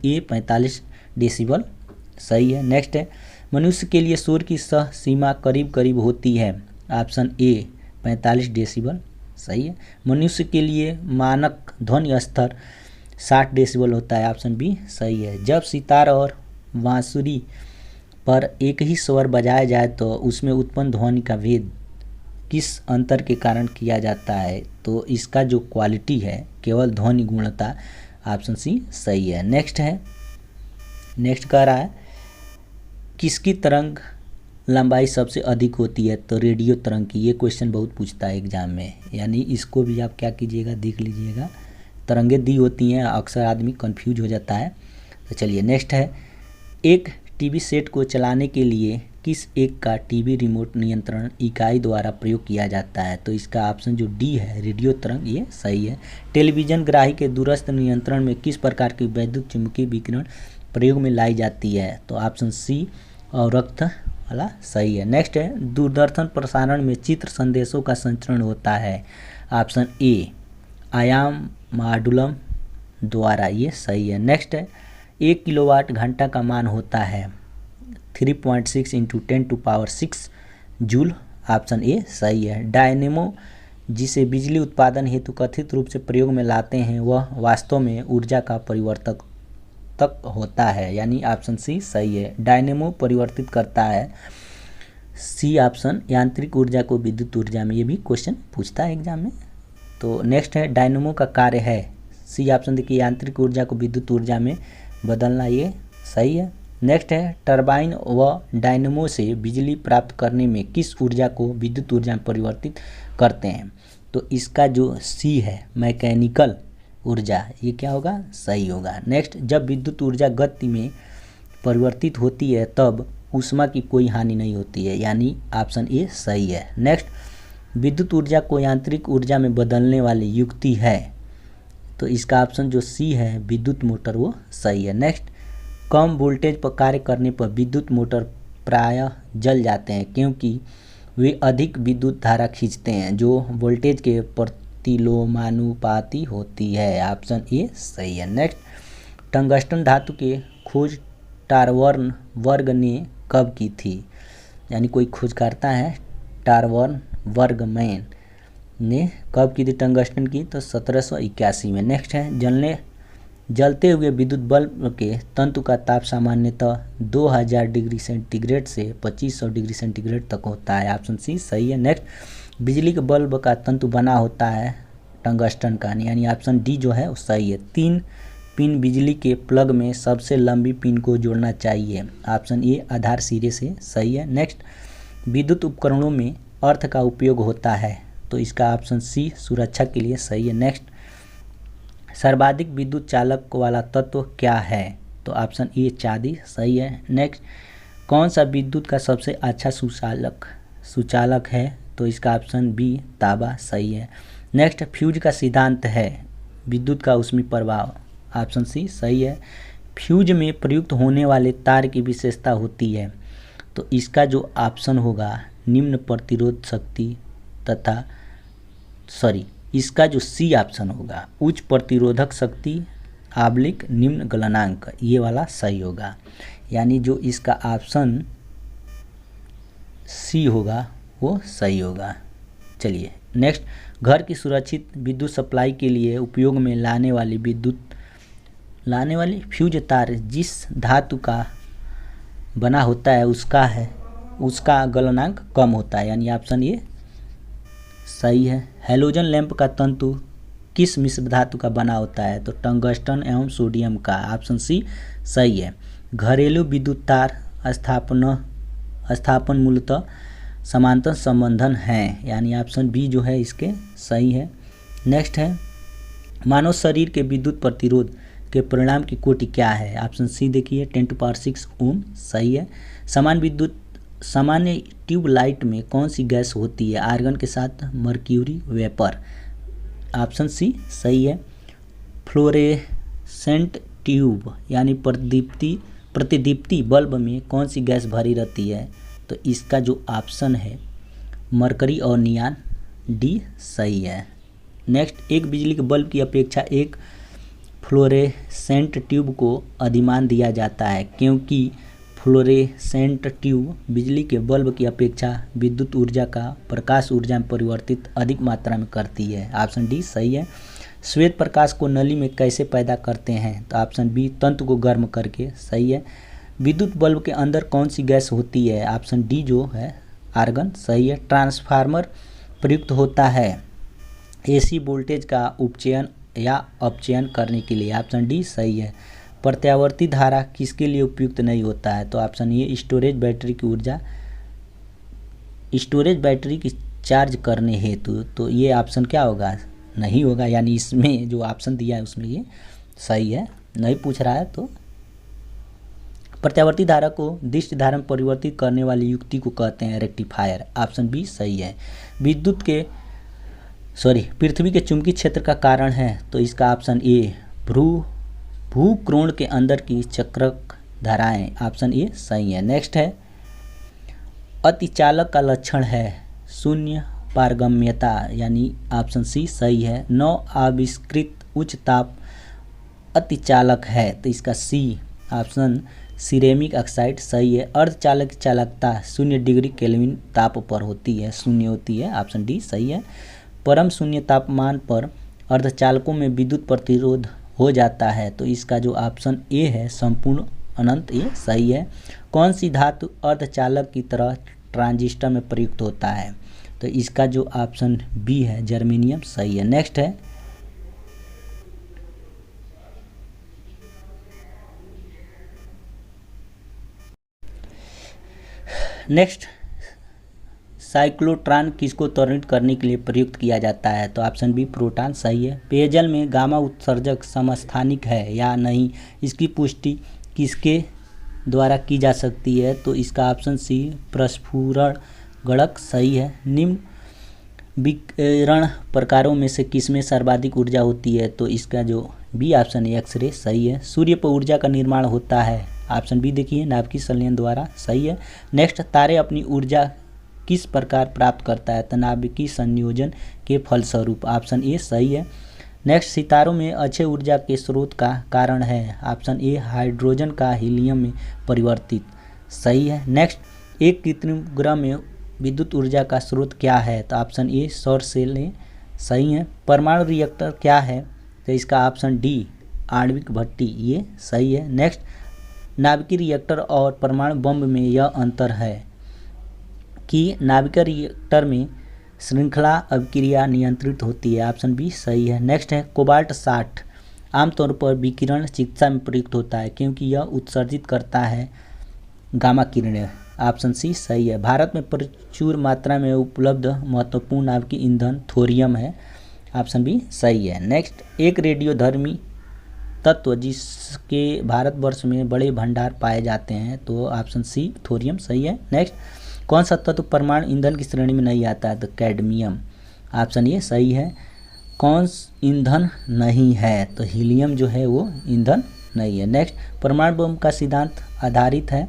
ए 45 डेसिबल सही है। नेक्स्ट है, मनुष्य के लिए शोर की सह सीमा करीब करीब होती है, ऑप्शन ए 45 डेसिबल सही है। मनुष्य के लिए मानक ध्वनि स्तर 60 डेसिबल होता है, ऑप्शन बी सही है। जब सितार और बांसुरी पर एक ही स्वर बजाया जाए तो उसमें उत्पन्न ध्वनि का भेद किस अंतर के कारण किया जाता है, तो इसका जो क्वालिटी है केवल ध्वनि गुणता, ऑप्शन सी सही है। नेक्स्ट कह रहा है किसकी तरंग लंबाई सबसे अधिक होती है, तो रेडियो तरंग की। ये क्वेश्चन बहुत पूछता है एग्जाम में, यानी इसको भी आप क्या कीजिएगा देख लीजिएगा, तरंगें दी होती हैं, अक्सर आदमी कंफ्यूज हो जाता है। तो चलिए नेक्स्ट है, एक टीवी सेट को चलाने के लिए किस एक का टीवी रिमोट नियंत्रण इकाई द्वारा प्रयोग किया जाता है, तो इसका ऑप्शन जो डी है रेडियो तरंग, ये सही है। टेलीविजन ग्राही के दूरस्थ नियंत्रण में किस प्रकार की वैद्युत चुंबकीय विकिरण प्रयोग में लाई जाती है, तो ऑप्शन सी अवरक्त वाला सही है। नेक्स्ट है, दूरदर्शन प्रसारण में चित्र संदेशों का संचरण होता है, ऑप्शन ए आयाम मॉडुलम द्वारा, ये सही है। नेक्स्ट है, 1 किलोवाट घंटा का मान होता है 3.6 × 10⁶ जूल, ऑप्शन ए सही है। डायनेमो जिसे बिजली उत्पादन हेतु कथित रूप से प्रयोग में लाते हैं वह वास्तव में ऊर्जा का परिवर्तक तक होता है, यानी ऑप्शन सी सही है। डायनेमो परिवर्तित करता है, सी ऑप्शन यांत्रिक ऊर्जा को विद्युत ऊर्जा में, ये भी क्वेश्चन पूछता है एग्जाम में। तो नेक्स्ट है, डायनेमो का कार्य है, सी ऑप्शन देखिए यांत्रिक ऊर्जा को विद्युत ऊर्जा में बदलना, ये सही है। नेक्स्ट है, टरबाइन व डायनेमो से बिजली प्राप्त करने में किस ऊर्जा को विद्युत ऊर्जा में परिवर्तित करते हैं, तो इसका जो सी है मैकेनिकल ऊर्जा, ये क्या होगा सही होगा। नेक्स्ट, जब विद्युत ऊर्जा गति में परिवर्तित होती है तब ऊष्मा की कोई हानि नहीं होती है, यानी ऑप्शन ए सही है। नेक्स्ट, विद्युत ऊर्जा को यांत्रिक ऊर्जा में बदलने वाली युक्ति है, तो इसका ऑप्शन जो सी है विद्युत मोटर, वो सही है। नेक्स्ट, कम वोल्टेज पर कार्य करने पर विद्युत मोटर प्रायः जल जाते हैं क्योंकि वे अधिक विद्युत धारा खींचते हैं जो वोल्टेज के प्रतिलोमानुपाती होती है, ऑप्शन ए सही है। नेक्स्ट, टंगस्टन धातु के खोज टारवर्न वर्ग ने कब की थी, यानी कोई खोजकर्ता है टारवर्न वर्गमैन ने कब की थी टंगस्टन की, तो 1781 में। नेक्स्ट है, जलते हुए विद्युत बल्ब के तंतु का ताप सामान्यतः 2000 डिग्री सेंटीग्रेड से 2500 डिग्री सेंटीग्रेड तक होता है, ऑप्शन सी सही है। नेक्स्ट, बिजली के बल्ब का तंतु बना होता है टंगस्टन का, यानी ऑप्शन डी जो है वो सही है। 3 पिन बिजली के प्लग में सबसे लंबी पिन को जोड़ना चाहिए, ऑप्शन ए आधार सिरे से सही है। नेक्स्ट, विद्युत उपकरणों में अर्थ का उपयोग होता है, तो इसका ऑप्शन सी सुरक्षा के लिए सही है। नेक्स्ट, सर्वाधिक विद्युत चालक वाला तत्व क्या है? तो ऑप्शन ए चांदी सही है। नेक्स्ट, कौन सा विद्युत का सबसे अच्छा सुचालक है? तो इसका ऑप्शन बी तांबा सही है। नेक्स्ट, फ्यूज का सिद्धांत है विद्युत का ऊष्मीय प्रभाव, ऑप्शन सी सही है। फ्यूज में प्रयुक्त होने वाले तार की विशेषता होती है, तो इसका जो ऑप्शन होगा निम्न प्रतिरोध शक्ति तथा इसका जो सी ऑप्शन होगा उच्च प्रतिरोधक शक्ति आब्लिक निम्न गलनांक, ये वाला सही होगा। यानी जो इसका ऑप्शन सी होगा वो सही होगा। चलिए नेक्स्ट, घर की सुरक्षित विद्युत सप्लाई के लिए उपयोग में लाने वाली फ्यूज तार जिस धातु का बना होता है उसका गलनांक कम होता है, यानी ऑप्शन ये सही है। हैलोजन लैंप का तंतु किस मिश्र धातु का बना होता है? तो टंगस्टन एवं सोडियम का, ऑप्शन सी सही है। घरेलू विद्युत तार स्थापन मूलतः समांतर संबंधन हैं, यानी ऑप्शन बी जो है इसके सही है। नेक्स्ट है, मानव शरीर के विद्युत प्रतिरोध के परिणाम की कोटि क्या है? ऑप्शन सी देखिए 10⁶ ओम सही है। सामान्य ट्यूबलाइट में कौन सी गैस होती है? आर्गन के साथ मर्क्यूरी वेपर, ऑप्शन सी सही है। फ्लोरेसेंट ट्यूब यानी प्रतिदीप्ति बल्ब में कौन सी गैस भरी रहती है? तो इसका जो ऑप्शन है मरकरी और नियान, डी सही है। नेक्स्ट, एक बिजली के बल्ब की अपेक्षा एक फ्लोरेसेंट ट्यूब को अधिमान दिया जाता है क्योंकि फ्लोरेसेंट ट्यूब बिजली के बल्ब की अपेक्षा विद्युत ऊर्जा का प्रकाश ऊर्जा में परिवर्तित अधिक मात्रा में करती है, ऑप्शन डी सही है। श्वेत प्रकाश को नली में कैसे पैदा करते हैं? तो ऑप्शन बी तंतु को गर्म करके, सही है। विद्युत बल्ब के अंदर कौन सी गैस होती है? ऑप्शन डी जो है आर्गन, सही है। ट्रांसफार्मर प्रयुक्त होता है एसी वोल्टेज का उपचयन या अपचयन करने के लिए, ऑप्शन डी सही है। प्रत्यावर्ती धारा किसके लिए उपयुक्त नहीं होता है? तो ऑप्शन ए स्टोरेज बैटरी की चार्ज करने हेतु, तो ये ऑप्शन क्या होगा? नहीं होगा, यानी इसमें जो ऑप्शन दिया है उसमें ये सही है, नहीं पूछ रहा है। तो प्रत्यावर्ती धारा को दिष्ट धारा में परिवर्तित करने वाली युक्ति को कहते हैं रेक्टिफायर, ऑप्शन बी सही है। पृथ्वी के चुंबकीय क्षेत्र का कारण है, तो इसका ऑप्शन ए भूकोण के अंदर की चक्राकार धाराएं, ऑप्शन ए सही है। नेक्स्ट है, अतिचालक का लक्षण है शून्य पारगम्यता, यानी ऑप्शन सी सही है। नव आविष्कृत उच्च ताप अतिचालक है, तो इसका सी ऑप्शन सिरेमिक ऑक्साइड सही है। अर्धचालक की चालकता 0 डिग्री केल्विन ताप पर होती है, शून्य होती है, ऑप्शन डी सही है। परम शून्य तापमान पर अर्धचालकों में विद्युत प्रतिरोध हो जाता है, तो इसका जो ऑप्शन ए है संपूर्ण अनंत, ये सही है। कौन सी धातु अर्धचालक की तरह ट्रांजिस्टर में प्रयुक्त होता है? तो इसका जो ऑप्शन बी है जर्मेनियम, सही है। नेक्स्ट है, साइक्लोट्रॉन किसको त्वरित करने के लिए प्रयुक्त किया जाता है? तो ऑप्शन बी प्रोटॉन, सही है। पेयजल में गामा उत्सर्जक समस्थानिक है या नहीं, इसकी पुष्टि किसके द्वारा की जा सकती है? तो इसका ऑप्शन सी प्रस्फुरण गणक, सही है। निम्न विकिरण प्रकारों में से किसमें सर्वाधिक ऊर्जा होती है? तो इसका जो बी ऑप्शन है एक्सरे, सही है। सूर्य पर ऊर्जा का निर्माण होता है, ऑप्शन बी देखिए नाभिकीय संलयन द्वारा, सही है। नेक्स्ट, तारे अपनी ऊर्जा किस प्रकार प्राप्त करता है? तो नाभिकीय संयोजन के फलस्वरूप, ऑप्शन ए सही है। नेक्स्ट, सितारों में अच्छे ऊर्जा के स्रोत का कारण है, ऑप्शन ए हाइड्रोजन का हीलियम में परिवर्तित, सही है। नेक्स्ट, एक कृत्रिम ग्रह में विद्युत ऊर्जा का स्रोत क्या है? तो ऑप्शन ए सौर सेल, सही है। परमाणु रिएक्टर क्या है? तो इसका ऑप्शन डी आणविक भट्टी, ये सही है। नेक्स्ट, नाभिकीय रिएक्टर और परमाणु बम में यह अंतर है कि नाभिकीय रिएक्टर में श्रृंखला अभिक्रिया नियंत्रित होती है, ऑप्शन बी सही है। नेक्स्ट है, कोबाल्ट 60 आमतौर पर विकिरण चिकित्सा में प्रयुक्त होता है क्योंकि यह उत्सर्जित करता है गामा किरणें, ऑप्शन सी सही है। भारत में प्रचुर मात्रा में उपलब्ध महत्वपूर्ण नाभिकीय ईंधन थोरियम है, ऑप्शन बी सही है। नेक्स्ट, एक रेडियोधर्मी तत्व जिसके भारतवर्ष में बड़े भंडार पाए जाते हैं, तो ऑप्शन सी थोरियम सही है। नेक्स्ट, कौन सा तत्व परमाणु ईंधन की श्रेणी में नहीं आता है, तो कैडमियम ऑप्शन ये सही है। कौन ईंधन नहीं है, तो हीलियम जो है वो ईंधन नहीं है। नेक्स्ट, परमाणु बम का सिद्धांत आधारित है,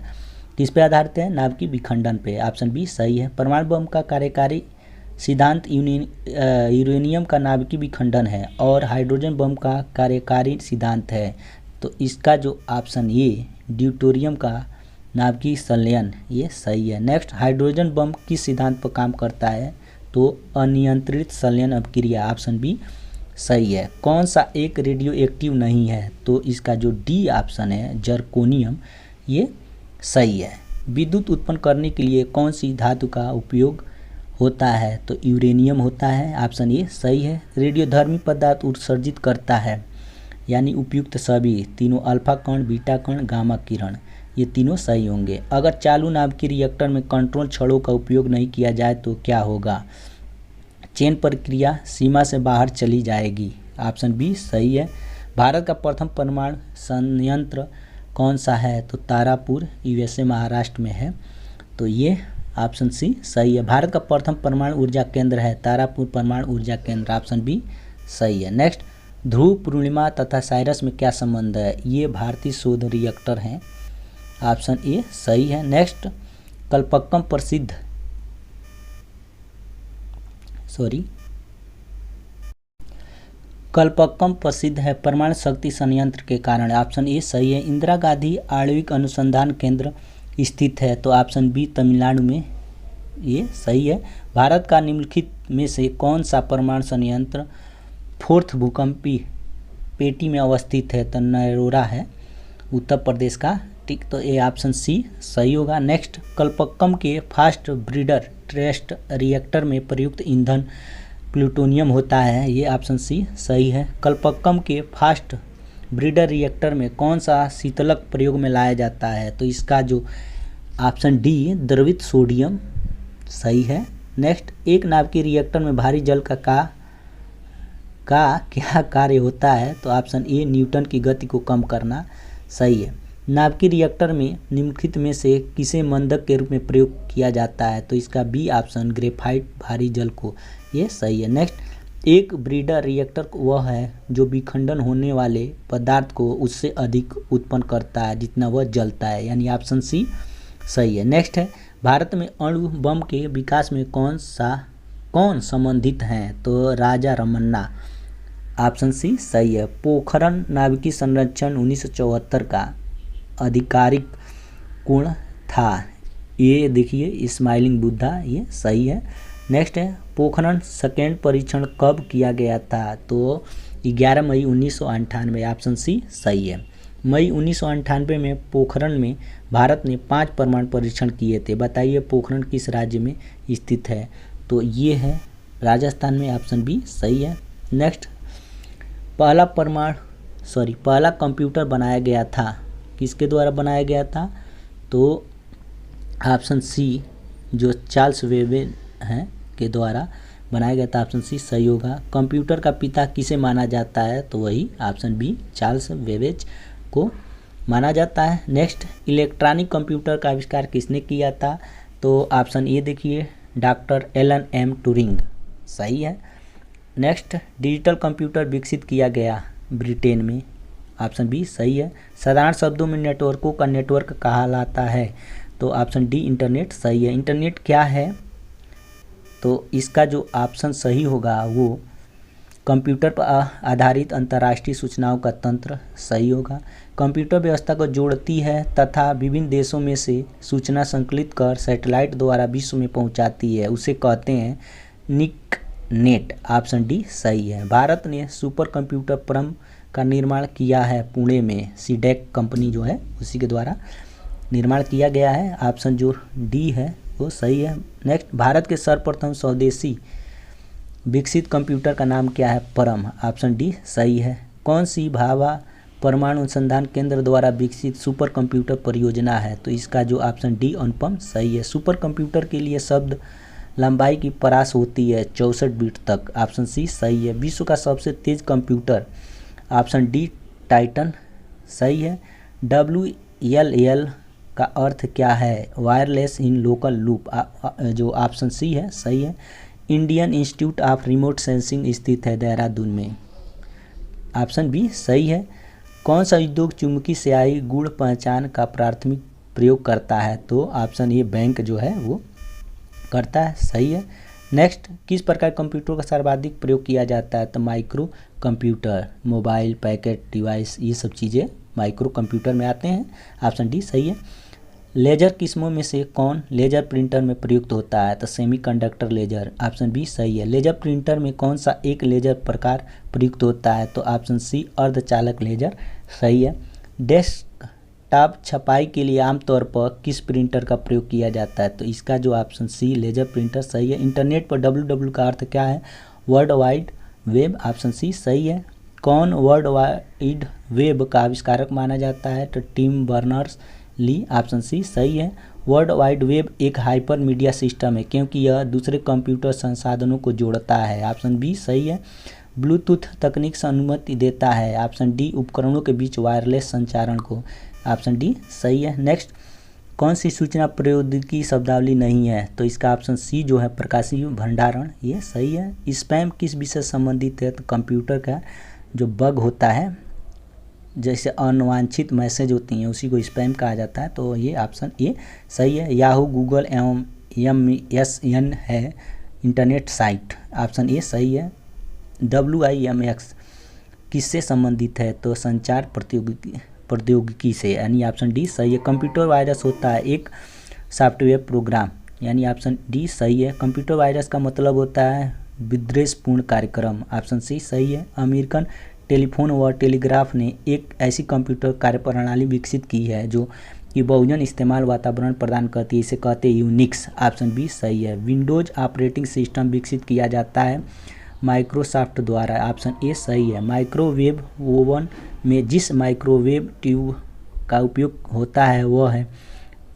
किस पे आधारित है, नाभिकीय विखंडन पे, ऑप्शन बी सही है। परमाणु बम का कार्यकारी सिद्धांत यूरेनियम का नाभिकीय विखंडन है और हाइड्रोजन बम का कार्यकारी सिद्धांत है, तो इसका जो ऑप्शन ये ड्यूटेरियम का नाभिकीय संलयन ये सही है। नेक्स्ट, हाइड्रोजन बम किस सिद्धांत पर काम करता है, तो अनियंत्रित संलयन अभिक्रिया, ऑप्शन बी सही है। कौन सा एक रेडियो एक्टिव नहीं है, तो इसका जो डी ऑप्शन है जर्कोनियम ये सही है। विद्युत उत्पन्न करने के लिए कौन सी धातु का उपयोग होता है, तो यूरेनियम होता है, ऑप्शन ए सही है। रेडियोधर्मी पदार्थ उत्सर्जित करता है, यानी उपयुक्त सभी तीनों अल्फा कण, बीटा कण, गामा किरण, ये तीनों सही होंगे। अगर चालू नाभिकीय रिएक्टर में कंट्रोल छड़ों का उपयोग नहीं किया जाए तो क्या होगा, चेन प्रक्रिया सीमा से बाहर चली जाएगी, ऑप्शन बी सही है। भारत का प्रथम परमाणु संयंत्र कौन सा है, तो तारापुर यूएसए महाराष्ट्र में है, तो ये ऑप्शन सी सही है। भारत का प्रथम परमाणु ऊर्जा केंद्र है तारापुर परमाणु ऊर्जा केंद्र, ऑप्शन बी सही है। नेक्स्ट, ध्रुव, पूर्णिमा तथा साइरस में क्या संबंध है, ये भारतीय शोध रिएक्टर हैं, ऑप्शन ए सही है। नेक्स्ट, कल्पक्कम प्रसिद्ध है परमाणु शक्ति संयंत्र के कारण, ऑप्शन ए सही है। इंदिरा गांधी आणविक अनुसंधान केंद्र स्थित है, तो ऑप्शन बी तमिलनाडु में ये सही है। भारत का निम्नलिखित में से कौन सा परमाणु संयंत्र फोर्थ भूकंपी पेटी में अवस्थित है, तो नरोरा है उत्तर प्रदेश का, ठीक, तो ये ऑप्शन सी सही होगा। नेक्स्ट, कल्पक्कम के फास्ट ब्रीडर टेस्ट रिएक्टर में प्रयुक्त ईंधन प्लूटोनियम होता है, ये ऑप्शन सी सही है। कल्पक्कम के फास्ट ब्रीडर रिएक्टर में कौन सा शीतलक प्रयोग में लाया जाता है, तो इसका जो ऑप्शन डी द्रवित सोडियम सही है। नेक्स्ट, एक नाभिकीय रिएक्टर में भारी जल का क्या कार्य होता है, तो ऑप्शन ए न्यूटन की गति को कम करना सही है। नाभिकीय रिएक्टर में निम्नलिखित में से किसे मंदक के रूप में प्रयोग किया जाता है, तो इसका बी ऑप्शन ग्रेफाइट भारी जल को, ये सही है। नेक्स्ट, एक ब्रीडर रिएक्टर वह है जो विखंडन होने वाले पदार्थ को उससे अधिक उत्पन्न करता है जितना वह जलता है, यानी ऑप्शन सी सही है। नेक्स्ट है, भारत में अणु बम के विकास में कौन संबंधित हैं, तो राजा रमन्ना, ऑप्शन सी सही है। पोखरण नाभिकीय संरक्षण 1974 का आधिकारिक कोण था, ये देखिए स्माइलिंग बुद्धा, ये सही है। नेक्स्ट है, पोखरण सेकेंड परीक्षण कब किया गया था, तो 11 मई 1998, ऑप्शन सी सही है। मई 1998 में पोखरण में भारत ने 5 परमाणु परीक्षण किए थे, बताइए पोखरण किस राज्य में स्थित है, तो ये है राजस्थान में, ऑप्शन बी सही है। नेक्स्ट, पहला कंप्यूटर बनाया गया था, किसके द्वारा बनाया गया था, तो ऑप्शन सी जो चार्ल्स वेबेज हैं के द्वारा बनाया गया था, ऑप्शन सी सही होगा। कंप्यूटर का पिता किसे माना जाता है, तो वही ऑप्शन बी चार्ल्स वेबेज को माना जाता है। नेक्स्ट, इलेक्ट्रॉनिक कंप्यूटर का आविष्कार किसने किया था, तो ऑप्शन ए देखिए डॉक्टर एलन एम ट्यूरिंग सही है। नेक्स्ट, डिजिटल कंप्यूटर विकसित किया गया ब्रिटेन में, ऑप्शन बी सही है। साधारण शब्दों में नेटवर्कों का नेटवर्क कहलाता है, तो ऑप्शन डी इंटरनेट सही है। इंटरनेट क्या है, तो इसका जो ऑप्शन सही होगा वो कंप्यूटर पर आधारित अंतर्राष्ट्रीय सूचनाओं का तंत्र सही होगा। कंप्यूटर व्यवस्था को जोड़ती है तथा विभिन्न देशों में से सूचना संकलित कर सैटेलाइट द्वारा विश्व में पहुंचाती है, उसे कहते हैं निकनेट, ऑप्शन डी सही है। भारत ने सुपर कंप्यूटर परम का निर्माण किया है पुणे में, सीडेक कंपनी जो है उसी के द्वारा निर्माण किया गया है, ऑप्शन जो डी है वो सही है। नेक्स्ट, भारत के सर्वप्रथम स्वदेशी विकसित कंप्यूटर का नाम क्या है, परम, ऑप्शन डी सही है। कौन सी भाभा परमाणु अनुसंधान केंद्र द्वारा विकसित सुपर कंप्यूटर परियोजना है, तो इसका जो ऑप्शन डी अनुपम सही है। सुपर कंप्यूटर के लिए शब्द लंबाई की परास होती है 64 बीट तक, ऑप्शन सी सही है। विश्व का सबसे तेज कंप्यूटर, ऑप्शन डी टाइटन, सही है। WLL का अर्थ क्या है, वायरलेस इन लोकल लूप, जो ऑप्शन सी है सही है। Indian institute of remote sensing स्थित है देहरादून में, ऑप्शन बी सही है। कौन सा उद्योग चुंबकीय स्याही गुण पहचान का प्राथमिक प्रयोग करता है, तो ऑप्शन ए बैंक जो है वो करता है, सही है। नेक्स्ट, किस प्रकार कंप्यूटर का सर्वाधिक प्रयोग किया जाता है, तो micro computer, mobile, packet device, ये सब चीज़ें माइक्रो कंप्यूटर में आते हैं, ऑप्शन डी सही है। लेजर किस्मों में से कौन लेजर प्रिंटर में प्रयुक्त होता है, तो सेमीकंडक्टर लेजर, ऑप्शन बी सही है। लेजर प्रिंटर में कौन सा एक लेजर प्रकार प्रयुक्त होता है, तो ऑप्शन सी अर्धचालक लेजर, सही है। डेस्कटॉप छपाई के लिए आमतौर पर किस प्रिंटर का प्रयोग किया जाता है, तो इसका जो ऑप्शन सी लेजर प्रिंटर सही है। इंटरनेट पर WW का अर्थ क्या है, world wide Web, option C सही है। कौन वर्ल्ड वाइड वेब का आविष्कारक माना जाता है, तो Tim Berners Lee, option C सही है। वर्ल्ड वाइड वेब एक हाइपर मीडिया सिस्टम है क्योंकि यह दूसरे कंप्यूटर संसाधनों को जोड़ता है, ऑप्शन बी सही है। ब्लूटूथ तकनीक से अनुमति देता है, ऑप्शन डी उपकरणों के बीच वायरलेस संचारण को, ऑप्शन डी सही है। नेक्स्ट, कौन सी सूचना प्रौद्योगिकी शब्दावली नहीं है, तो इसका ऑप्शन सी जो है प्रकाशीय भंडारण, ये सही है। स्पैम किस विषय से संबंधित है, तो कंप्यूटर का जो बग होता है, जैसे अनवांछित मैसेज होती हैं उसी को स्पैम कहा जाता है, तो ये ऑप्शन ए सही है। याहू, गूगल एवं MSN है इंटरनेट साइट, ऑप्शन ए सही है। WIMX किससे संबंधित है, तो संचार प्रौद्योगिकी से, यानी ऑप्शन डी सही है। कंप्यूटर वायरस होता है एक सॉफ्टवेयर प्रोग्राम, यानी ऑप्शन डी सही है। कंप्यूटर वायरस का मतलब होता है विद्वेषपूर्ण कार्यक्रम, ऑप्शन सी सही है। अमेरिकन टेलीफोन व टेलीग्राफ ने एक ऐसी कंप्यूटर कार्यप्रणाली विकसित की है जो कि बहुजन इस्तेमाल वातावरण प्रदान करती है, इसे कहते हैं यूनिक्स, ऑप्शन बी सही है। विंडोज ऑपरेटिंग सिस्टम विकसित किया जाता है माइक्रोसॉफ्ट द्वारा, ऑप्शन ए सही है। माइक्रोवेव ओवन में जिस माइक्रोवेव ट्यूब का उपयोग होता है वह है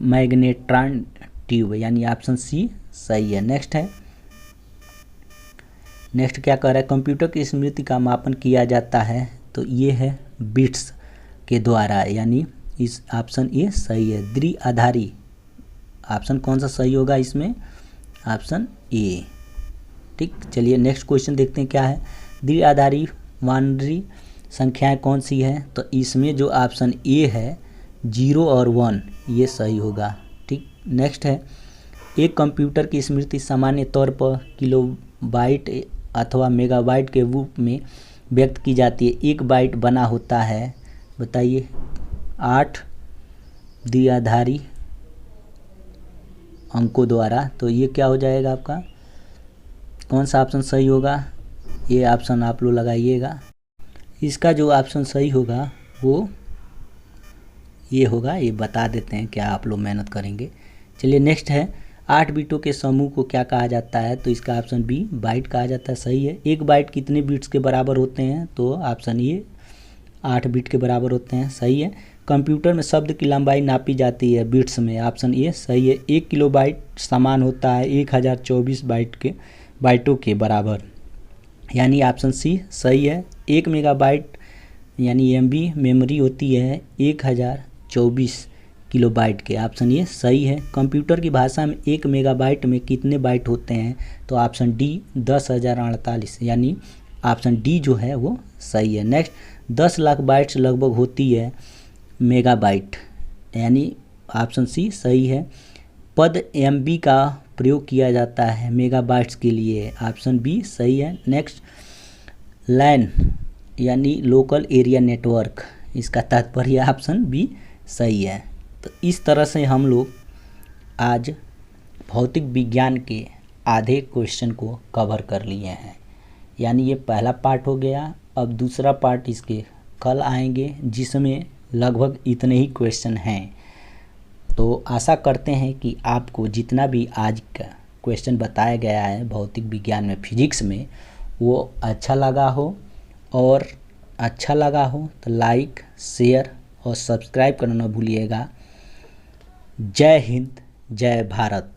मैग्नेट्रॉन ट्यूब, यानी ऑप्शन सी सही है। नेक्स्ट क्या कह रहा है, कंप्यूटर की स्मृति का मापन किया जाता है, तो ये है बिट्स के द्वारा, यानी इस ऑप्शन ए सही है। द्विआधारी ऑप्शन कौन सा सही होगा इसमें, ऑप्शन ए, ठीक। चलिए नेक्स्ट क्वेश्चन देखते हैं क्या है। द्विआधारी बाइनरी संख्याएं कौन सी है, तो इसमें जो ऑप्शन ए है 0 और 1 ये सही होगा, ठीक। नेक्स्ट है, एक कंप्यूटर की स्मृति सामान्य तौर पर किलोबाइट अथवा मेगाबाइट के रूप में व्यक्त की जाती है। एक बाइट बना होता है, बताइए, 8 द्विआधारी अंकों द्वारा, तो ये क्या हो जाएगा आपका, कौन सा ऑप्शन सही होगा, ये ऑप्शन आप लोग लगाइएगा। इसका जो ऑप्शन सही होगा वो ये होगा, ये बता देते हैं क्या आप लोग मेहनत करेंगे। चलिए नेक्स्ट है, 8 बिटों के समूह को क्या कहा जाता है, तो इसका ऑप्शन बी बाइट कहा जाता है, सही है। एक बाइट कितने बिट्स के बराबर होते हैं, तो ऑप्शन ए 8 बिट के बराबर होते हैं, सही है। कंप्यूटर में शब्द की लंबाई नापी जाती है बिट्स में, ऑप्शन ए सही है। 1 किलोबाइट समान होता है 1024 बाइटों के बराबर, यानी ऑप्शन सी सही है। 1 मेगाबाइट यानी MB मेमोरी होती है 1024 किलोबाइट के, ऑप्शन ये सही है। कंप्यूटर की भाषा में 1 मेगाबाइट में कितने बाइट होते हैं, तो ऑप्शन डी 10,048, यानी ऑप्शन डी जो है वो सही है। नेक्स्ट, 10 लाख बाइट्स लगभग होती है मेगाबाइट, यानी ऑप्शन सी सही है। पद MB का प्रयोग किया जाता है मेगाबाइट्स के लिए, ऑप्शन बी सही है। नेक्स्ट, लैन यानी लोकल एरिया नेटवर्क, इसका तात्पर्य ऑप्शन बी सही है। तो इस तरह से हम लोग आज भौतिक विज्ञान के आधे क्वेश्चन को कवर कर लिए हैं, यानी ये पहला पार्ट हो गया। अब दूसरा पार्ट इसके कल आएंगे जिसमें लगभग इतने ही क्वेश्चन हैं। तो आशा करते हैं कि आपको जितना भी आज का क्वेश्चन बताया गया है भौतिक विज्ञान में, फिजिक्स में, वो अच्छा लगा हो, और अच्छा लगा हो तो लाइक, शेयर और सब्सक्राइब करना न भूलिएगा। जय हिंद, जय भारत।